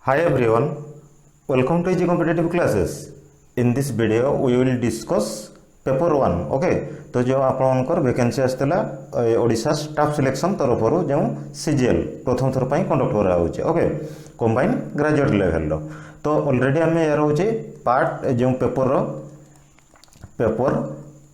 Hi everyone, welcome to Easy Competitive Classes. In this video, we will discuss paper 1. Okay, तो जो आपनकर vacancy आसला Odisha staff selection तरफ जो सीजीएल प्रथम थर पर कंडक्ट करा होचे. ओके, कंबाइन ग्रेजुएट लेवल रो तो ऑलरेडी आम यार होचे पार्ट जो पेपर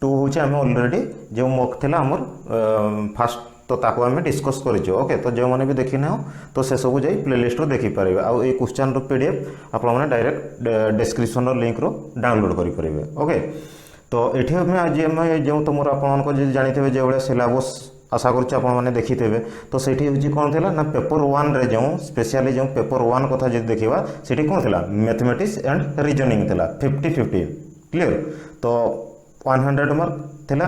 2 होचे आम ऑलरेडी जो मॉक थिला हमर फास्ट तो ताको आम डिस्कस करिछु. ओके, तो जो मैंने भी देखी ना तो से सब जाई प्लेलिस्ट रो देखि पारिबे. आ ए क्वेश्चन रो पीडीएफ आपण माने डायरेक्ट डिस्क्रिप्शन रो लिंक रो डाउनलोड करि परिबे. ओके, तो एठी में आज मैं जो तुमर आपण को जे जानिथिबे जे बळे सिलेबस आशा करछु आपण माने देखिथिबे. तो सेठी होची कोन थिला ना पेपर 1 रे जो स्पेशली जो पेपर 1 कथा जे देखिबा सेठी कोन थिला मैथमेटिक्स एंड रीजनिंग थिला 50-50 क्लियर. तो 100 मार्क थिला.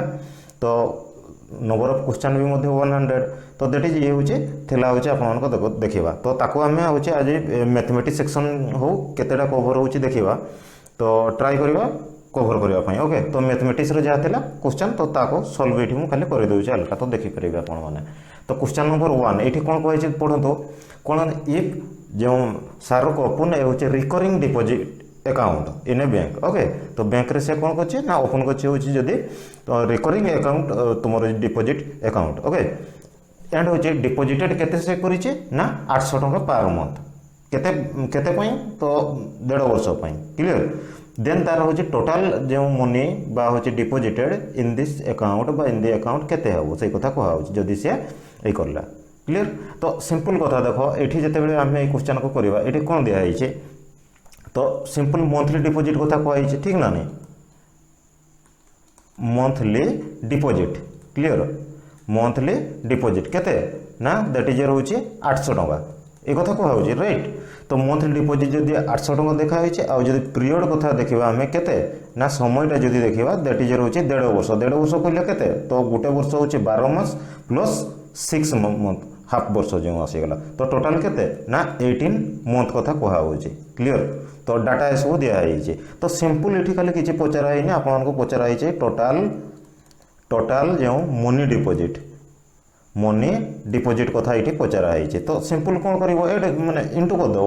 तो नंबर ऑफ क्वेश्चन भी मध्य 100. तो दैट इज ये होचे थिला होचे आपण को देखिबा. तो ताको हमें होचे आज मैथमेटिक्स सेक्शन हो केतेटा कवर होची देखिबा. तो ट्राई करबा कवर करबा पई. ओके, तो मैथमेटिक्स रे जा थिला क्वेश्चन तो ताको सॉल्व एठी मु खाली कर देउचे हल्का तो देखि परिबे आपण माने. तो क्वेश्चन नंबर 1 एठी कोन कहै छै पढंतो कोन इफ जो सार को ओपन ए होचे recurring deposit account in A bank. Okay, तो बैंक रे से कोन करछे ना ओपन करछे होची जदी तो रिकरिंग अकाउंट तुमर डिपॉजिट अकाउंट. ओके, एंड होचे डिपॉजिटेड केते से करिचे ना 800 टका पर मंथ केते केते पई तो 1.5 वर्ष पई क्लियर. देन तार होचे टोटल जो मनी बा होचे डिपॉजिटेड इन दिस अकाउंट बा इन द अकाउंट केते हबो से कथा को हाउ जदी से ए करला क्लियर. तो सिंपल कथा देखो एठी जते बेले हम ए क्वेश्चन को करबा एठी कोन दिया हिचे तो सिंपल मंथली डिपॉजिट कथा कहै छै ठीक ना नहीं monthly deposit clear. Monthly deposit केते ना दैट इज होची 800 टका ए कथा को हाउ राइट. तो मंथली डिपॉजिट जदी 800 टका देखा होची आ जदी पीरियड कथा देखिबा हमें केते ना समयटा जदी देखिबा दैट इज होची 1.5 वर्ष. 1.5 वर्ष कहले केते तो गोटे वर्ष होची 12 मास प्लस 6 मंथ हाफ वर्ष जो आसी गला. तो टोटल केते ना 18 मंथ कथा कहा होची क्लियर. तो डाटा ए सब दिया है. तो सिंपल एठी खाली किछि पचरा है आपन को पचरा है टोटल जो मनी डिपॉजिट कथा एठी पचरा है. तो सिंपल कोन करिवो ए माने इनटू कर दो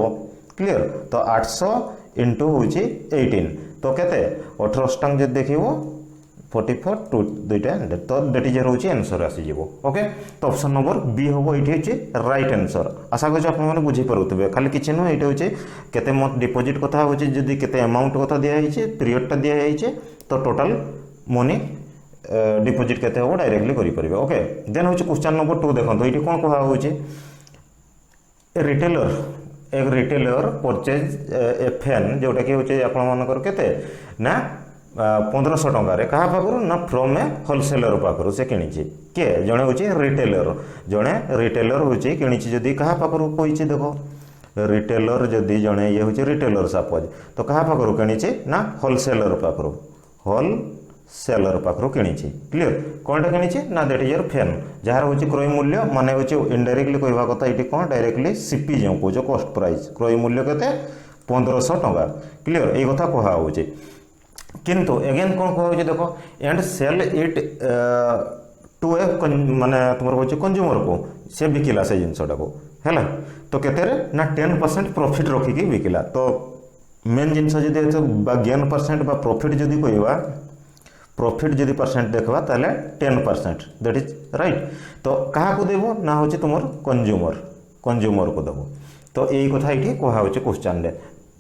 क्लियर. तो 800 इनटू होची 18 तो केते 18 स्टंग जे देखिवो 44 टू दुइटा 100 तो दैट इज होची आंसर आसी जीवो. ओके, तो ऑप्शन नंबर बी होबो एठी होची राइट आंसर. आशा करछ आपन माने बुझी परुतबे खाली किछि न एठी होची केते मंथ डिपॉजिट कथा होची जदी केते अमाउंट कथा दिया हिचे पीरियड ता दिया हिचे तो टोटल मनी डिपॉजिट केते हो डायरेक्टली करि परिबे. ओके, देन होची क्वेश्चन नंबर 2 देखो तो एठी कोन कहा होची एक रिटेलर परचेज ए फैन जोटा कि होची आपन मानकर केते ना 1500 टका रे कहा पाखरु ना फ्रॉम ए होलसेलर पाखरु से किनिछि के जणे होची रिटेलर होची किनिछि जदी कहा पाखरु कोइछि देखो रिटेलर जदी जणे ये होची रिटेलर सपोज तो कहा पाखरु किनिछि ना होलसेलर पाखरु किनिछि क्लियर. कोनटा किनिछि ना दैट इज फैन जहार होची क्रय मूल्य माने होची इनडायरेक्टली कहबा कथा एठी कोन डायरेक्टली सीपी जो को जो कॉस्ट प्राइस क्रय मूल्य केते 1500 टका क्लियर. ए कथा कहा होची किंतु अगेन कौन कह देखो एंड सेल इट टू ए माने तुमर होची कंज्यूमर को से बिकिला से जिनसटा को हैला. तो केते रे ना 10% प्रॉफिट रखी की बिकिला. तो मेन जिनस जदी तो 11% बा प्रॉफिट जदी कहबा प्रॉफिट जदी परसेंट देखबा ताले 10% दैट इज राइट. तो कहा को देबो ना होची तुमर कंज्यूमर को देबो. तो एई कथा इठी कहा होची क्वेश्चन रे.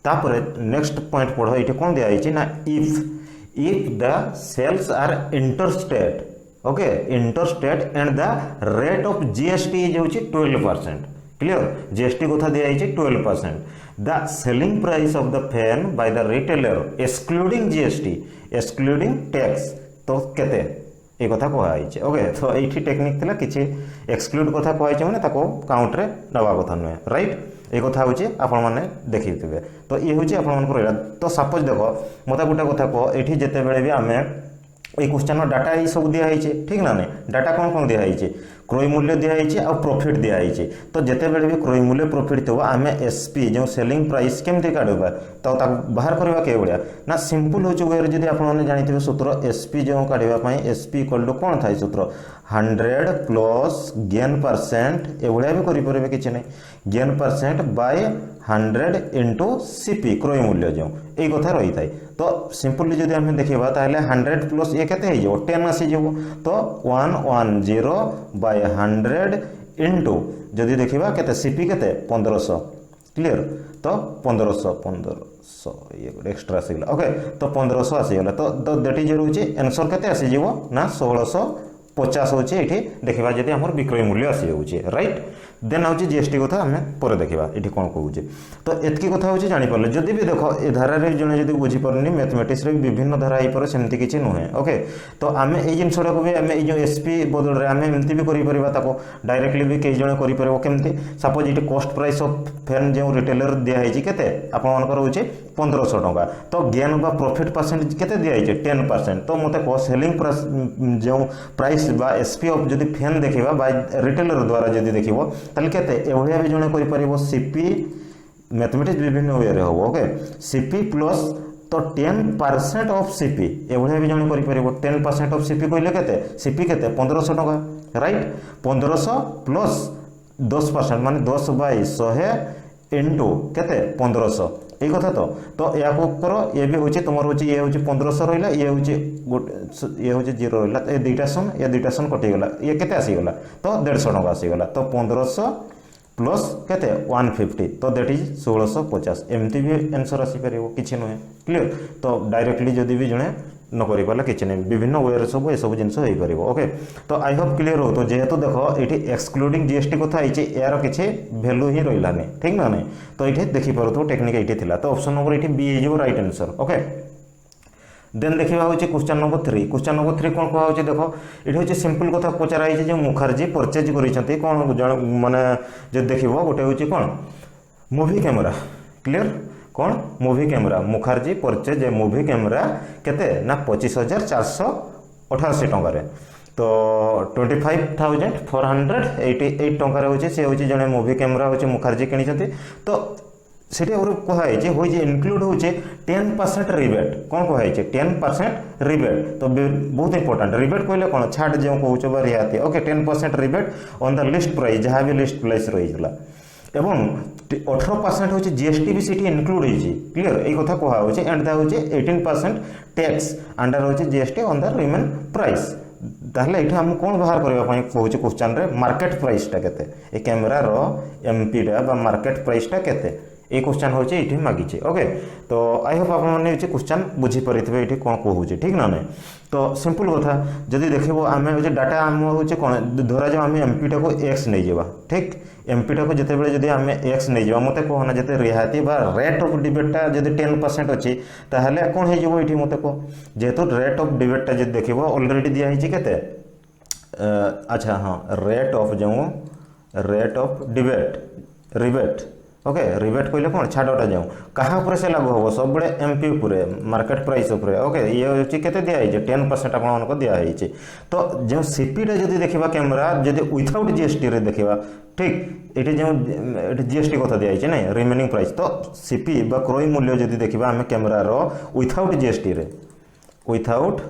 तापर नेक्स्ट पॉइंट पढ़ो ये कौन दिया है ना if the sales are interstate. Okay, interstate and the rate of GST is होची 12% क्लियर. जीएसटी कथा दिया है 12%. The selling price of the fan by the retailer excluding GST excluding tax तो केते ए कथा कहा है. ओके, तो एठी टेक्निक थिला किछि एक्सक्लूड कथा कहा है माने ताको काउंट रे नवा कथा नय राइट. ए कथा होची आपण माने देखिथिबे. तो ये होची आपण मन को तो सपोज देखो मते गुटा कथा को एठी जते बेले भी आमे ए क्वेश्चन डाटा ई सब दिया है ठीक ना नहीं. डाटा कौन दिया है क्रय मूल्य दिया है और प्रॉफिट दिया है. तो जते बेले भी क्रय मूल्य प्रॉफिट तो आमे एसपी जो सेलिंग प्राइस केमते काढबा तो ताको बाहर करबा के बढिया ना सिंपल होची वे जदी आपण माने जानिथिबे सूत्र एसपी जो काढबा पई एसपी इक्वल टू कोन थाई सूत्र 100 प्लस गेन परसेंट ए बढिया भी करि परबे किछ नै gain percent by 100 into CP क्रय मूल्य जो यही कथा रही थाए तो सिंपली जदि आम देखा ताहले 100 प्लस ये केते हो 10 आसीज तो 110 बाय 100 इंटू जदि देखा केते सीपी केते 1500 क्लियर तो 1500 ये एक्स्ट्रा आसीगला ओके तो 1500 आसीगला तो दैट इज रोचे आंसर केते आसीज ना 1650 होचे एठी देखिबा जदि हमर विक्रय मूल्य आसी होचे राइट देन आउची जीएसटी कथा आमे पर देखिबा एठी कोन कहूचे तो एतकी कथा होचे जानि परले जदि भी देखो ए धारा रे जने जदि बुझी परनी मैथमेटिक्स रे विभिन्न धारा आइ पर सेमति किछि नहे ओके तो आमे ए जिनसडा को भी आमे ए जो एसपी बदल रे आमे एमति भी करि परिबा ताको डायरेक्टली भी कई जने करि परबो केमति suppose it cost price of fan जो रिटेलर दिया है केते आपण मानकर होचे 1500 टका तो गेन बा प्रॉफिट परसेंट केते दिया है 10% तो मते को सेलिंग प्राइस जो प्राइस बा एसपी ऑफ जदि फैन देखिबा बाय रिटेलर द्वारा जदि देखिबो ताले केते एभलिया भी जने करि परिबो सीपी मैथमेटिक्स विभिन्न वे रे हो ओके सीपी प्लस तो 10% ऑफ सीपी एभलिया भी जने करि परिबो 10% ऑफ सीपी कहले केते सीपी केते 1500 टका राइट 1500 प्लस 10% माने 10 बाय 100 इंटू केते 1500 এই কথা তো ইয়াকো করো এ বি হচ্ছে তোমার হচ্ছে এ হচ্ছে 1500 রইলা এ হচ্ছে এ হচ্ছে 0 রইলা এ দুইটা সন কটি গলা এ কেতে আসি গলা তো 150 টাকা আসি গলা তো 1500 प्लस केते 150 तो दैट इज 1650 एमती भी आंसर आसी परिबो किछि नहे क्लियर तो डायरेक्टली जदी भी जणे न करि पाला किछि नै विभिन्न वे रे सब ए सब जिंस होई परिबो ओके तो आई होप क्लियर हो तो जेहेतु देखो एठी एक्सक्लूडिंग जीएसटी कथा आइछि यार किछि वैल्यू ही रहिला नै ठीक ना नै तो एठी देखि परतो टेक्निक एठी थिला तो ऑप्शन नंबर एठी B is right answer okay then देखा हूँ क्वेश्चन नंबर 3 क्वेश्चन नंबर 3 कौन कह देखो ये हूँ सिंपल कथा पचरा जो मुखर्जी परचेज कर कौन जन माने जो देख गोटे हूँ कौन मूवी कैमेरा क्लियर कौन movie camera Mukherjee purchase movie camera केते ना 25,488 टकर तो 25,488 टकर हूँ सी हूँ जड़े मूवी कैमेरा हूँ मुखर्जी किनी तो सेठी कहुई हो इनक्लूड होचे 10% रिबेट कौन कहुई 10% रिबेट तो बहुत इंपोर्टेंट रिबेट कहले कौन छाड़ जो कहूँ रियाती okay 10% rebate on the list price जहाँ भी लिस्ट प्राइस रही एवं 18% हूँ जीएसटी भी सीटी इनक्लूड होती क्लियर यही कथा कहुचे एंड दैट हूँ 18% टैक्स अंडर हूँ GST on the remain price ताहले एठी हम कोन बाहर करबा पई कहूचे क्वेश्चन रे मार्केट प्राइस टा केते ए कैमरा रो एमपी टा बा मार्केट प्राइस टा केते ये क्वेश्चन हूँ ये मागिचे ओके तो आई होप आपने क्वेश्चन बुझी पारे ये कौन कहूचे ठीक ना नहीं तो सिंपल कथा जदि देखो आम हूँ डाटा आम हूँ कौन धरा जाओ आम एमपी टा को एक्स नहीं जावा ठीक एमपी टा को जिते बड़े जदि आम एक्स नहीं जावा मत कहना जिते रिहाती बा रेट ऑफ डिबेटा जब 10% अच्छी ताहले कौन हो ये मत कह जेहेतु रेट ऑफ डिबेटा जब देख ऑलरेडी दिखाई केते अच्छा हाँ rate of debate rebate okay rebate कहले कौन छाड़टा जाऊँ कहाँ पर से लागू हम सब बड़े एमपी उपरे मार्केट प्राइस उपरे ओके ये हूँ केते दिखाई 10% आपको दिखाई तो जो सीपीटा जब देखा कैमेरा जब विथआउट जीएसटी रे देखा ठीक ये जो जीएसटी कथा दिखाई ना रिमेनिंग प्राइस तो सीपी बा क्रय मूल्य जब देखा आम कैमेरार विथआउट जीएसटी रे विथआउट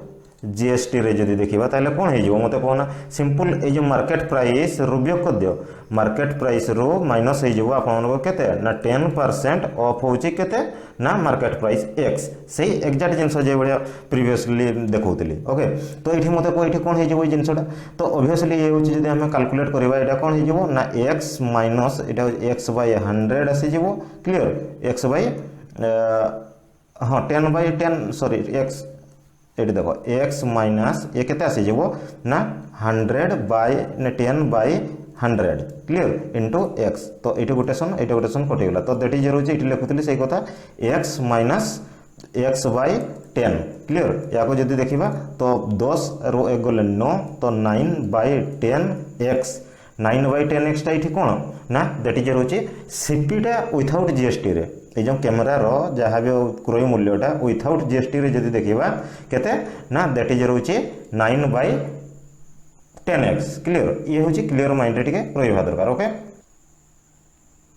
जीएसटी रे जदि देखा ताले कौन हो मत कहना सिंपल ये मार्केट प्राइस रुबियो कर दियो मार्केट प्राइस रो माइनस हो आपते ना 10% ऑफ होचे केते ना मार्केट प्राइस एक्स से एक्जाक्ट जिनस जो भाया प्रीवियसली देखौली ओके तो ये मत कह कौन हो जिनसटा तो ऑब्वियसली ये हूँ जब आम कैलकुलेट करवा यहाँ कौन हो ना एक्स माइनस यहाँ एक्स बाय 100 आसीज क्लियर एक्स बाय हाँ 10/10 सॉरी एक्स ये देखो x माइनस ये केते आसी जीवो ना 100/10/100 क्लियर इंटू x तो ये गोटे सन कटिगला तो दैट इज रोज ये लिखुली से कथा x माइनस x/10 क्लियर या को जदि देखा तो 10 रो 1 गले 9 तो 9/10x 9/10x टा ये कौन ना दैट इज रोचे सीपीटा विथआउट जीएसटी रे ये जो कैमेरा रो जहाँ भी क्रय मूल्यटा विथआउट जीएसटी रे जदि देखा केते ना दैट इज रोचे 9/10x क्लियर ये हूँ क्लियर माइंड रे रहा दरकार ओके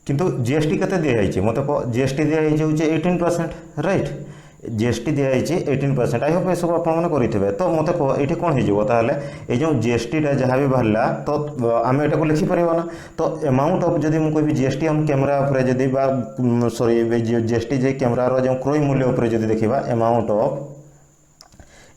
किंतु जीएसटी केते दिया मत जीएसटी दिया हूँ 18% राइट जीएसटी दिखाई 18%। आई होप ये सब आपथे तो मत कह ये कौन हो जो जीएसटी जहाँ भी बाहर तो आम यहाँ को लिखिपर ना तो अमाउंट ऑफ जदि मुझे कहबी जीएसटी ऑन कैमेरा जदि सॉरी जीएसटी जे कैमेरार जो क्रय मूल्य उपर जदि देखा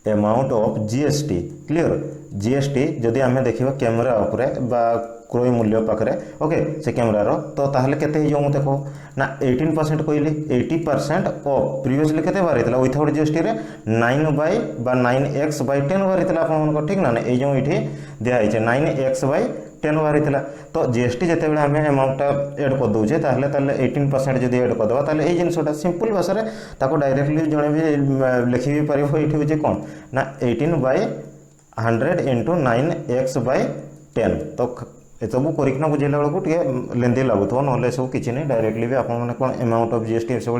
amount of GST clear GST जदि आम देखा कैमेरा उपरे बा क्रय मूल्य पाखे ओके से कैमेरार तो ताहले केते हो मत कह ना 18% कहली 80% ऑफ प्रीवियसली केते बाहरी विथआउट जीएसटी रे 9/9x/10 बाहरी आप ठीक ना ये जो ये दिखाई 9x/10 बाहरी तो जीएसटी जिते बड़े आम अमाउंट एड कर दूचे 18% जब एड करदे ताल ये जिनटा सिंपल भाषा डायरेक्टली जड़े भी लिखी भी पार ये हूँ कौन ना 18/100 इंटू 9x/10 तो ये सब करना बुझेला बेलू टे लेंदी लगुव ना सब किसी नहीं डायरेक्टली भी आप कौन अमाउंट ऑफ जीएसटी सब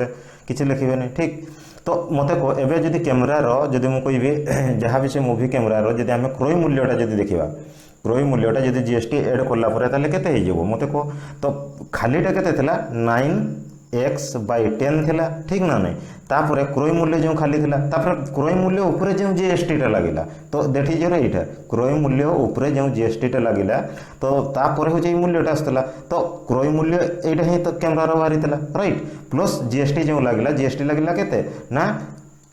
किसी लिखे नहीं ठीक तो मत कह एवं जदि कैमेरार जदि मुझे कहबी जहाँ भी से मूवी कैमेरार जदि आम क्रय मूल्यटा जदि देखा क्रय मूल्यटा जदि जीएसटी एड कलापर केते हो मत कह तो खालीटा केते 9x/10 थिला ठीक ना नहीं तापर क्रय मूल्य जो खाली थिला तापर क्रय मूल्य उपरे जो जीएसटी टा लागिला तो दैट इज योर एटा क्रय मूल्य उपरे जो जीएसटी टा लागिला तो तापर हो जे मूल्यटा आस्तला तो क्रय मूल्य एटा ही तो कैमरार बाहरी थिला राइट प्लस जीएसटी जो लागिला जीएसटी लागिला केते ना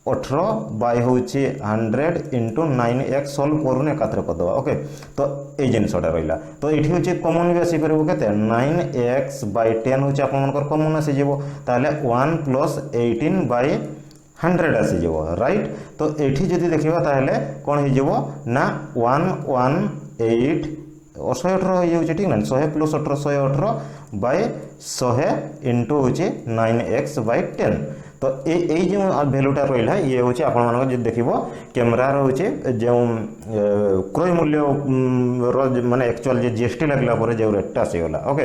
18/100 इंटू 9x सल्व करूँ एकाथर करदे ओके तो ये जिनसा रहा तो ये हूँ कमन भी आसपर के 9x/10 हूँ आप कमन आसीज 1 + 18/100 आसीज राइट तो ये जदि देखा ताहले कौन हो ना 118 118 ठीक ना 100 + 18 118/100 इंटू हूँ 9x/10 तो ये जो भैल्यूटा रहा ये हूँ आप देख कैमेरार हूँ जो क्रय मूल्य माने एक्चुअल जो जीएसटी लगला जो रेटा आसीगला ओके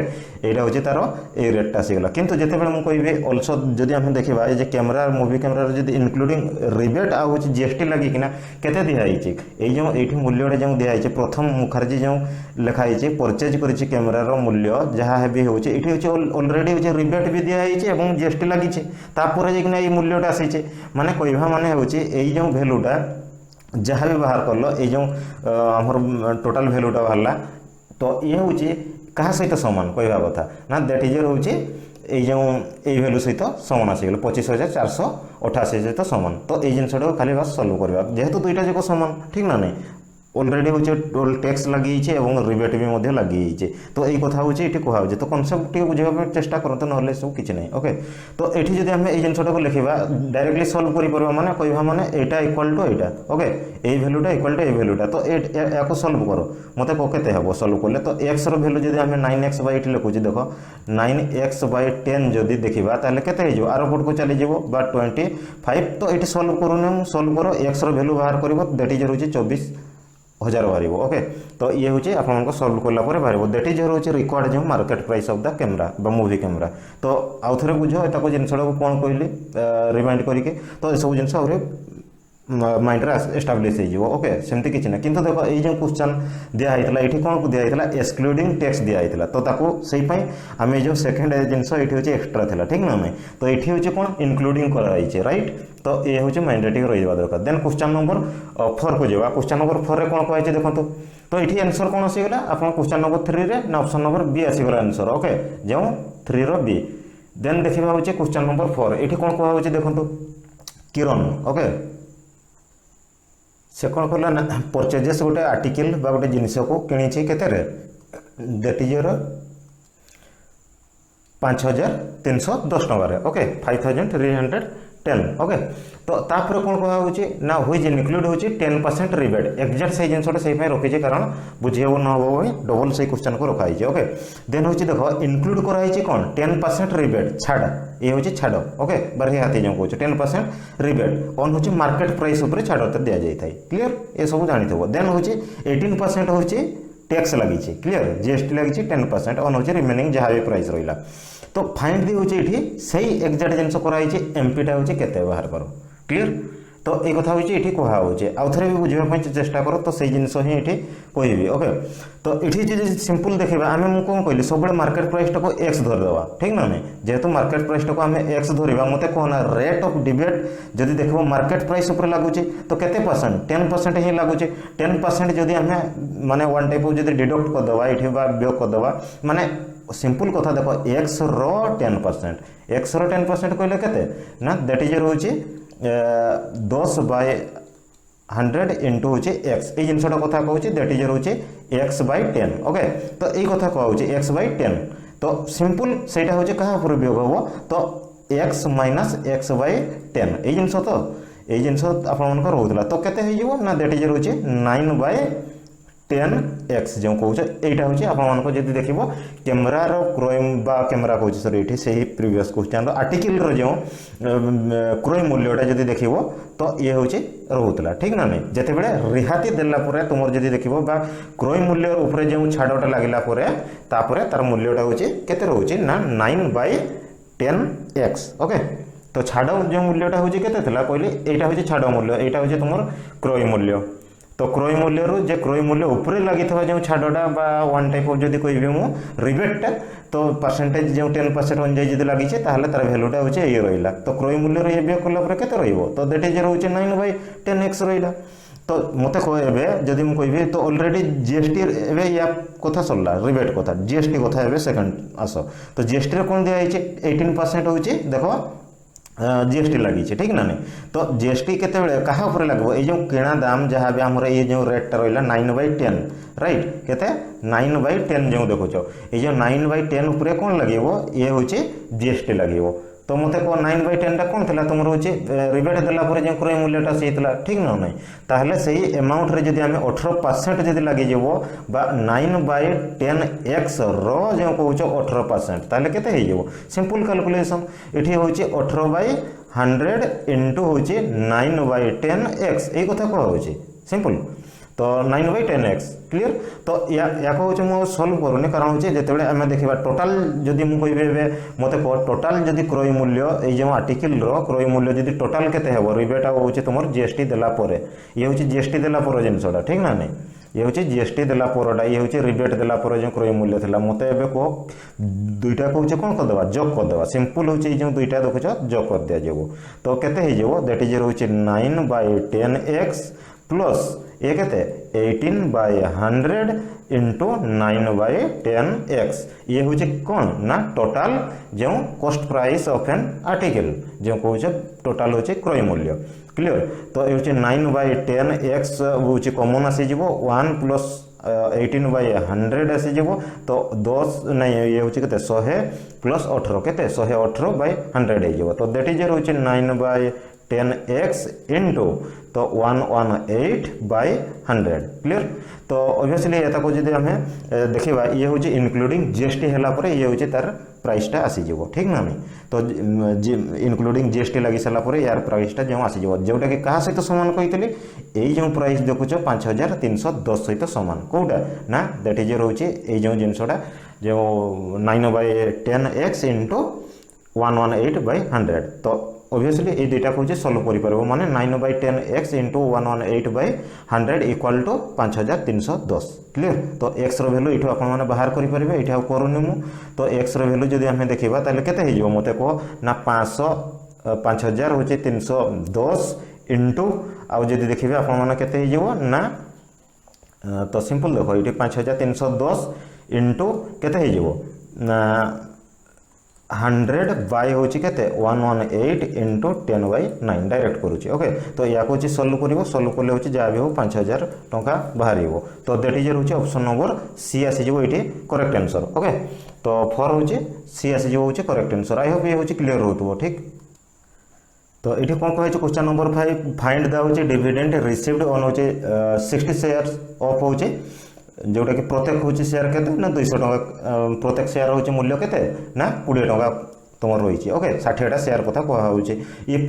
यहाँ हूँ तार ये रेटा आसीगला किंतु जितेबाला मुझे कहि अल्सो जदि आम देखा ये कैमेरा मूवी कैमेरार जब इनक्लूडिंग रिबेट आ जीएसटी लगिकिना केते दिखाई जो ये मूल्यटा जो दिखाई प्रथम मुखार्जी जो लिखाई परचेज कर कैमेरार मूल्य जहाँ भी हूँ ये हूँ अलरेडी हूँ रिबेट भी दिखाई जीएसटी लगी ये मूल्यटा आसी माने कहवा माने हूँ यही जो भैल्यूटा जहाँ भी बाहर कल ये जो आमर टोटाल भैल्यूटा बाहरला तो ये हूँ क्या सहित सामान कहवा कथा ना दैट इज हूँ जो ये भैल्यू सहित सामान आसीगला 25,488 सहित सामान तो ये जिनटा खाली बास सल्व करवा जेहेतु दुईटा जाक सामान ठीक ना नहीं ऑलरेडी हूँ टोल टैक्स लगी रिबेट भी लगी तो यही कथा हूँ ये कहुचे तो कनसेप्ट बुझे चेष्टा करते ना सब किसी नहीं ओके तो ये जब आम ये जिनटा को लिखा डायरेक्टली सल्व कर माने कहवा माने एटा इक्वल टू एटा ओके ये भैल्यूटा इक्वल टू ये भैल्यूटा तो या सल्व कर मत के हम सल्व कले तो एक्स भैल्यू जब आम 9x/8 लिखुचे देख 9x/10 जदि देखा ताले केते हो आर पट को चली जाव 25 तो ये सल्व करूँ सल्व कर एक्स भैल्यू बाहर कर दैट इज हूँ 24,000 बाहर ओके तो ये हूँ आप सल्व कलापर बाहर दैट इज हूँ रिक्वायर्ड जो market price of the camera movie camera तो आउ थे बुझ जिनसा कौन कहली रिमाइंड करके तो सब जिन माइंड एस्टाब्लीश हो ओके सेमती किसी ना किंतु देख ये जो क्वेश्चन दिखाई ये कौन दिखाई एक्सक्लूडिंग टैक्स दिखाई तो आम जो सेकेंड जिनस ये हूँ एक्सट्रा था ठीक ना नहीं तो ये हूँ कौन इनक्लूडिंग कराई राइट तो ये हूँ माइंड रहा दरकार देन क्वेश्चन नंबर 4 को जावा क्वेश्चन नंबर 4 कौन कहुचे देखो तो ये आंसर कौन आसीगला आप क्वेश्चन नंबर 3 रे ना ऑप्शन नंबर बी आसीगला आंसर ओके जो 3 रो बी देन देखा हूँ क्वेश्चन नंबर 4 ये कौन कहुचे देखो किरण ओके से कौन कहला ना परचेजेस गोटे आर्टिकल बा गोटे जिनस को किणी केते that is your 5,310 Tucker okay 5,310 okay तो तापर कौन कहुचे ना हुईज इनक्लूड हो 10% रिबेट एक्जाक्ट से जिनसा से रखी कारण बुझे न हो डबल से क्वेश्चन को रखाई ओके देन हूँ देख इनक्लूड कराई कौन 10% रिबेट छाड़ ये हूँ छाड़ ओके बारही हाथी जो कहे 10% रिबेट ऑन हूँ मार्केट प्राइस उपर छाड़ दि जाए क्लीयर ये सब जानी थो देन हूँ 18% हूँ टैक्स लगी क्लीयर जीएसटी लगी 10% ऑन हूँ रिमेनिंग जहाँ भी प्राइस रहा तो फाइंड दी हूँ ये सही एक्जाक्ट जिन कराई एमपीटा हूँ केते बाहर कर क्लीयर तो ये कथा हूँ ये कहुचे आउ थे भी बुझापी चेष्टा कर तो सही जिनस ही ये कहबी ओके। तो ये जो सिंपल देखा आम कौन कहली सब मार्केट प्राइस टाक एक्स धरदेवा ठीक ना नहीं जेहेतु मार्केट प्राइस टाक आम एक्स धरवा मत कहना रेट ऑफ डिबेट जदि देख मार्केट प्राइस उपर लगुचे तो केते परसेंट 10% ही लगुचे 10% जदि आम माने वन टाइप जब डिडक्ट करदेवा ये व्यय करदेवा माने सिंपल कथा देख एक्स रो 10% एक्स रो 10% कहले केते ना दैट इज रोचे 10/100 इंटू होचे एक्स ये जिनसा कथा कहूँ दैट इज रोचे x/10 ओके। तो ये कथा कहूँ x/10 तो सिंपल सेटा होचे कहा पर वियोग हम तो x - x/10 ये जिनस तो ये जिनस आप रोला तो केते हो ना दैट इज रोचे 9/10x जो कहूँ यहाँ हूँ आपको जब देख कैमेरार क्रोम बा कैमेरा कहूँ सर ये से ही प्रीवियस क्वेश्चन आर्टिकल जो क्रोम मूल्यटा जब देख तो ये हूँ रोला ठीक ना नहीं जिते बड़े रिहाती देला तुम जब देख क्रोम मूल्य उपर जो छाड़टा लगे तार मूल्यटा हूँ के रोचे ना 9/10x ओके। तो छाड़ जो मूल्यटा हूँ के कहले यहाँ हूँ छाड़ मूल्य यहाँ हूँ तुम क्रोम मूल्य तो क्रोय मूल्य जे क्रोय मूल्य उपरे लगी जो छाड़टा बा वन टाइप जब कहबी मु रिबेटा तो परसेंटेज जो 10% अनुजाई जब लगी तार भैल्यूटा हूँ ये रहा तो क्रोय मूल्य ये कलापर के तो दैट इज रोचे 9/10x रहा। तो मत कहे जदि मुझे कहबी तो ऑलरेडी जीएसटी एवं या कथा सरला रिबेट कथा जीएसटी कथा एवं सेकेंड आस तो जीएसटी कौन दिखाई 18% हूँ देख जीएसटी लगी ठीक ना नहीं तो जीएसटी केते कहा ऊपर लगभग ये जो किणा दाम जहाँ भी आमर ये जो रेटा रहा 9/10 राइट केते 9/10 जो देखुच ये जो 9/10 उपरे कौन लगे ये हूँ जीएसटी लगे तो मत कह 9/10 कौन थी तुम हूँ रिबेट देलापर जो क्रय मूल्यटा से ठीक ना नहीं ताहले सही अमाउंट रे जदि आम 18% जदि लगे 9/10x रो जो कहूँ 18% ताहले केते हो सिंपल कैलकुलेशन ये हूँ 18/100 इंटू हूँ 9/10x ये कथा कह सिंपल तो 9/10x क्लीयर। तो या कहूँ मुझे सल्व करूनी कारण हूँ जिते आम देखा टोटाल जदि मुझे कहबी मत कह टोटाल जदि क्रय मूल्य ये आर्टिकल क्रय मूल्य जदि टोटाल केते हेबो रिबेट हूँ तुम जीएसटी देलापर ये हूँ जीएसटी देलापर जिनसटा ठीक ना नहीं ये हूँ जीएसटी देलापरटा ये हूँ रिबेट देलापर जो क्रय मूल्य था मत ए कह दुईटा कहूँ कौन करदे जग करदे सिंपल हूँ जो दुईटा देखुच जग कर दि जाव तो केते दैट इज रोचे 9/10x प्लस ये केते 18/100 इंटू 9/10x ये हूँ कौन ना टोटाल जो cost price of an article जो कहूँ टोटाल हूँ क्रय मूल्य क्लियर। तो ये हूँ 9/10x हूँ कमन आसीज 1 प्लस 18/100 आसीज तो 10 नहीं ये हूँ के 100 प्लस 18 के 118/100 हो तो दैट इज रोचे 9/10x इंटू तो 118/100 क्लियर। तो ऑब्वियसली ये जब आम देखा ये हूँ इनक्लूडिंग जीएसटी है ये हूँ तार प्राइसटा आसीज ठीक ना नहीं तो इनक्लूडिंग जीएसटी लगी सारापर यार प्राइसटा जो आसीज जोटा कि क्या सहित सामान कही यही जो प्राइस देखुच 5310 सहित सामान कौटा ना दैट इज रोचे ये जो जिनसटा जो 9/10x इंटू 118/100 तो ऑब्वियसली ये दुईटा कहूँ सल्व कर माने 9/10x into 118/100 equal to 5310 clear. तो एक्स रैल्यू ये आपने बाहर करेंगे ये करूनी मु तो एक्स रैल्यू जब आम देखा ताले केते हो मत कह ना 5310 इंटू आउ जब देखिए आपते ना तो सिंपल देख ये 5310 इंटू केते ना 100 बाय हूँ के 118 इंटू 10/9 डायरेक्ट करुच्ची ओके। तो या हूँ सल्व कले हूँ जहाँ भी हो 5000 टंका बाहर तो दैट इज रोचे ऑप्शन नंबर सी आसीज ये करेक्ट आंसर ओके। तो 4 हूँ सी आसीज हूँ करेक्ट आंसर आई होप ये हूँ क्लीयर हो ठीक। तो ये कौन कहे क्वेश्चन नंबर 5 फाइंड द हूँ डिविडेंड रिसीव्ड ऑन हूँ 60 शेयर ऑफ हूँ जोटा कि प्रत्येक हूँ शेयर के ना 200 टका प्रत्येक शेयर हूँ मूल्य के ना 20 टका तुम रही ओके 60टा शेयर कथा कहूँ इफ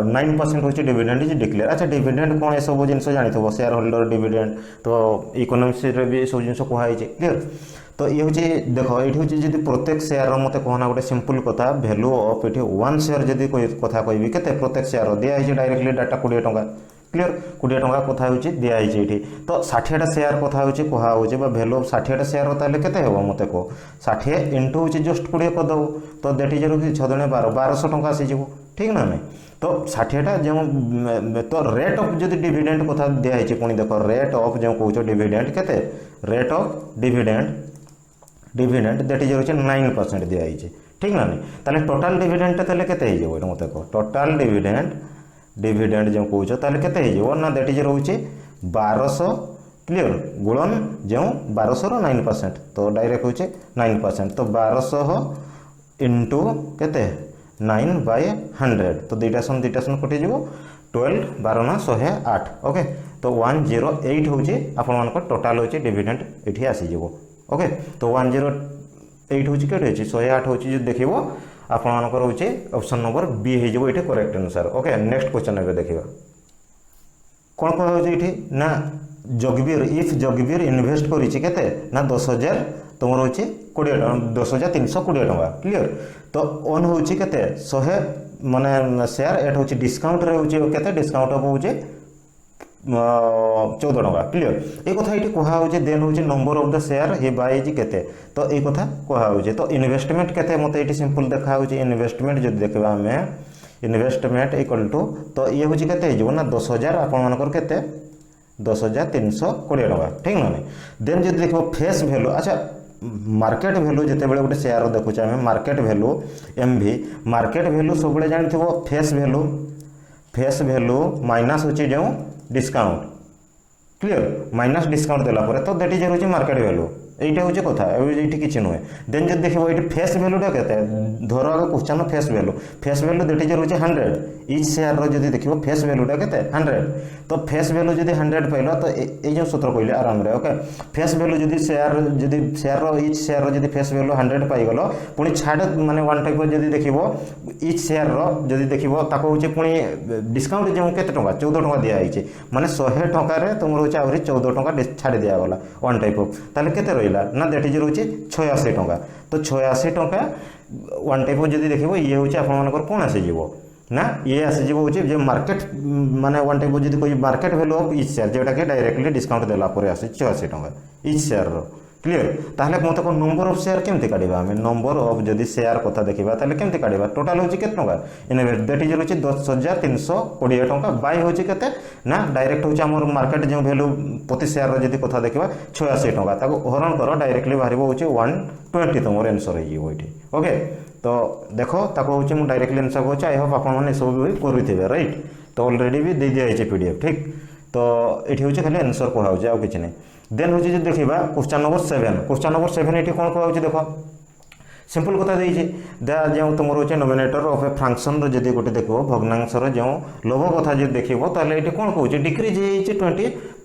9% हूँ डिविडेंड इज डिक्लेयर। अच्छा डिविडेंड कौन ये सब जिन जानी शेयर होल्डर डिविडेंड तो इकोनॉमिक्स भी सब जिन कहुई क्लीयर। तो ये हूँ देख ये हूँ जी प्रत्येक शेयर मत कहना गोटे सिंपल कथा भैल्यू ऑफ ये 1 शेयर जब कोई कथा कहि के प्रत्येक शेयर दिखाई डायरेक्टली डाटा 20 टंका क्लियर 20 टंका कथा होची दिखाई ये तो 60टा शेयर कथा होची कहा होची भैल्यू ऑफ 60टा शेयर ताले केते हेबो मते को 60 इंटू होची जस्ट 20 कर दो तो दैट इज 6 दुणे 1200 टंका आसी जीवो ठीक ना नहीं तो 60टा जो तो रेट ऑफ जो डिविडेंड कथा दिखाई पुणी देख रेट ऑफ जो कौच डिविडेंड केते rate of dividend that is 9% दिखाई ठीक ना नहीं ताले टोटल डिविडेंड ताले केते हे जेबो मते को टोटल डिविडेंड जो कौच ताले केते हे जेबो ना दैट इज रहउचे 1200 क्लियर गुणन जो 1200 रो 9% तो डायरेक्ट होचे 9% तो 1200 इंटू केते 9/100 तो दुईटा सन कटि जीवो 12 12 ना 108 ओके तो 108 होचे आपण मानक टोटल होचे डिविडेंड एठी आसी जीवो ओके तो 108 होची केटे होची 108 होची जो देखिबो आपण मानकर होची ऑप्शन नंबर बी हे जीवो एठी correct answer okay next question एबे देखिबा कोन को होची एठी ना जगबीर इफ जगबीर इन्वेस्ट करिछि केते ना 10000 तुमर होची 10320 टका क्लियर तो ऑन होची केते 100 माने शेयर एट होची डिस्काउंट रे होची केते डिस्काउंट होची 14 टका क्लियर ये कथा ये कहा हो देन हो नंबर ऑफ द शेयर हे बाय केते तो ये कथा कहा हो तो इन्वेस्टमेंट केते मते ये सिंपल देखा हो इन्वेस्टमेंट जब देखबा हमें इन्वेस्टमेंट इक्वल टू तो ये हो केते हे ना 10000 आपण मानकर केते 10320 टका ठीक ना नहीं देन जब देखो फेस वैल्यू अच्छा मार्केट वैल्यू जिते बेले गोटे शेयर देखुचे आम market value MV market value सब बेले जानथिबो फेस वैल्यू माइनस होची जो डिस्काउंट क्लियर माइनस डिस्काउंट देला परे तो दैट इज होची मार्केट वैल्यू एटा होची कथा एठी किछि नय देन जब देखिबो एठी फेस वैल्यूटा केते धरो आगे question face value that is होची 100 इच शेयर रो जदी देखिबो फेस वैल्यूटा केते 100 तो फेस वैल्यू जदी 100 पाइलो तो ए जो सूत्र कहले आराम रे ओके फेस वैल्यू जदी शेयर रो इच शेयर रो जदी फेस वैल्यू 100 पाइ गलो पुनी छाड़ माने वन टाइप जदी देखिबो इच शेयर रो जदी देखिबो ताको होची पुनी डिस्काउंट जो केते टका 14 टका दिया आइचे माने 100 टका रे तुमर होची आवरी 14 टका छाड़ दिया गला वन टाइप ऑफ ताले केते रहिला ना दैट इज रोचे 86 टका तो 86 टका वन टाइप जदी देखिबो ये होचे आपण मानकर कोन आसे जीवो ना ये आसे जीवो होचे जे मार्केट माने वन टाइप जदी कोई market value of each share जेटा के डायरेक्टली डिस्काउंट देला परे आसे 86 टका इच शेयर रो क्लियर ताहले मते को नंबर ऑफ शेयर केमते काढिबा हमें नंबर ऑफ जदी शेयर कथा देखिबा ताहले केमते काढिबा टोटल होची केते टका इन्वेस्ट दैट इज होची 10320 टका बाय होची केते ना डायरेक्ट होची हमर मार्केट जो वैल्यू प्रति शेयर रो जदी कथा देखिबा 86 टका ताको हरण करो डायरेक्टली बाहरिबो होची 120 तमर आंसर हे जीवो एठी ओके तो देखो ताको होची मु डायरेक्टली आंसर होची आई होप आपन माने सब भी करिथिबे राइट तो ऑलरेडी भी दे दिया है पीडीएफ ठीक तो एठी होची खाली आंसर कोहा होची आ किछ नै देन होची जे देखिबा क्वेश्चन नंबर 7 एठी कोन कोहा होची देखो सिंपल कथा देइछि दा जे तुमर होची नोमिनेटर ऑफ ए फंक्शन रो जदी गोटे देखो भग्नांश रो जो लघु कथा जे देखिबो ताले एठी कोन कहूची डिक्रीज हेइछि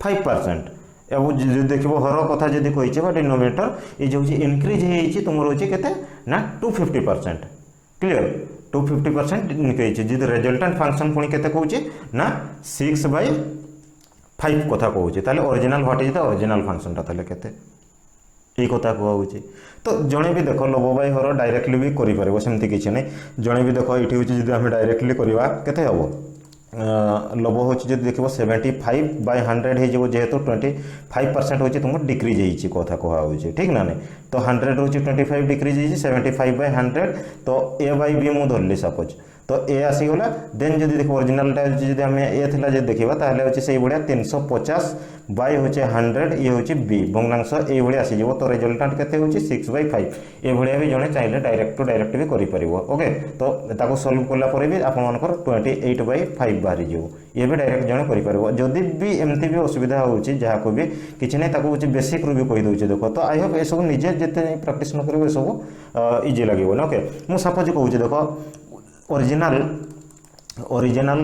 25% एबो जे देखिबो हर कथा जदी कहिछि बा डिनोमिनेटर ए जे होची इंक्रीज हेइछि तुमर होची केते ना 250% क्लियर 250% इंक्रीज जे रिजल्टेंट फंक्शन पुनी केते कहूची ना 6/5 कथा कहूची ताले original what is the original function ता ताले केते ए कथा कहूची तो जणे भी देखो लबो बाय हर डायरेक्टली भी करि परबो सेमति किछि नै जणे भी देखो इठी होची जदी हम डायरेक्टली करिवा केते हबो लबो होची जदी देखिबो 75/100 हे जेबो जेहेतु 25% होची तुम डिक्रीज हेइची कथा कहा होची ठीक ना नै तो 100 होची 25 डिक्रीज हेइची 75/100 तो a बाय b मु धरली सपोज तो ए आसी गला देन जदी देखो ओरिजिनल टा जदी हम ए थिला जे देखिबा ताले होची सेही बढिया 350 बाय होचे 100 ये होची बी भग्नांश ए भଳି आसी जेबो तो रिजल्टेंट केते होची 6/5 ए भଳିया भी जने चाहिले डायरेक्ट टू डायरेक्ट भी करि परिबो ओके तो ताको सॉल्व करला परे भी आपन मानकर 28/5 बाहरी जेबो ये भी डायरेक्ट जने करि परिबो जदी भी एमती भी असुविधा होची जहा को भी किछ नै ताको होची बेसिक रू भी कहि दोची देखो तो आई होप ए सब निजे जते प्रैक्टिस न करिवो ए सब इजी लागिवो ना ओके मु सपोज कहूची देखो ओरिजिनल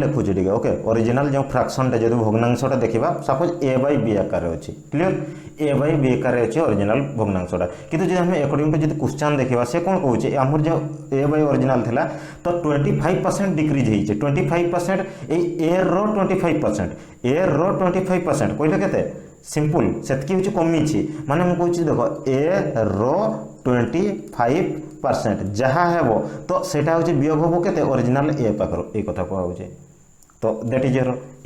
लिखुची ठीक ओके ओरिजिनल जो फ्रैक्शन टा जदि भग्नांशटा देखिबा सपोज a बाय b आकार अछि क्लियर a बाय b आकार अछि ओरिजिनल भग्नांशटा किंतु जे हम अकॉर्डिंग टू जदि क्वेश्चन देखिबा से कोन कहूची हमर जो a बाय ओरिजिनल थिला तो 25% डिक्रीज हेइছে 25% ए रो 25% a रो 25% कहले केते सिंपल सेतकी हूँ कमी माने मुझे देख ए रो 25% जहाँ है तो सेटा हूँ वियोग हम के ओरिजिनाल ए पाखर ये कथा कहुचे तो that is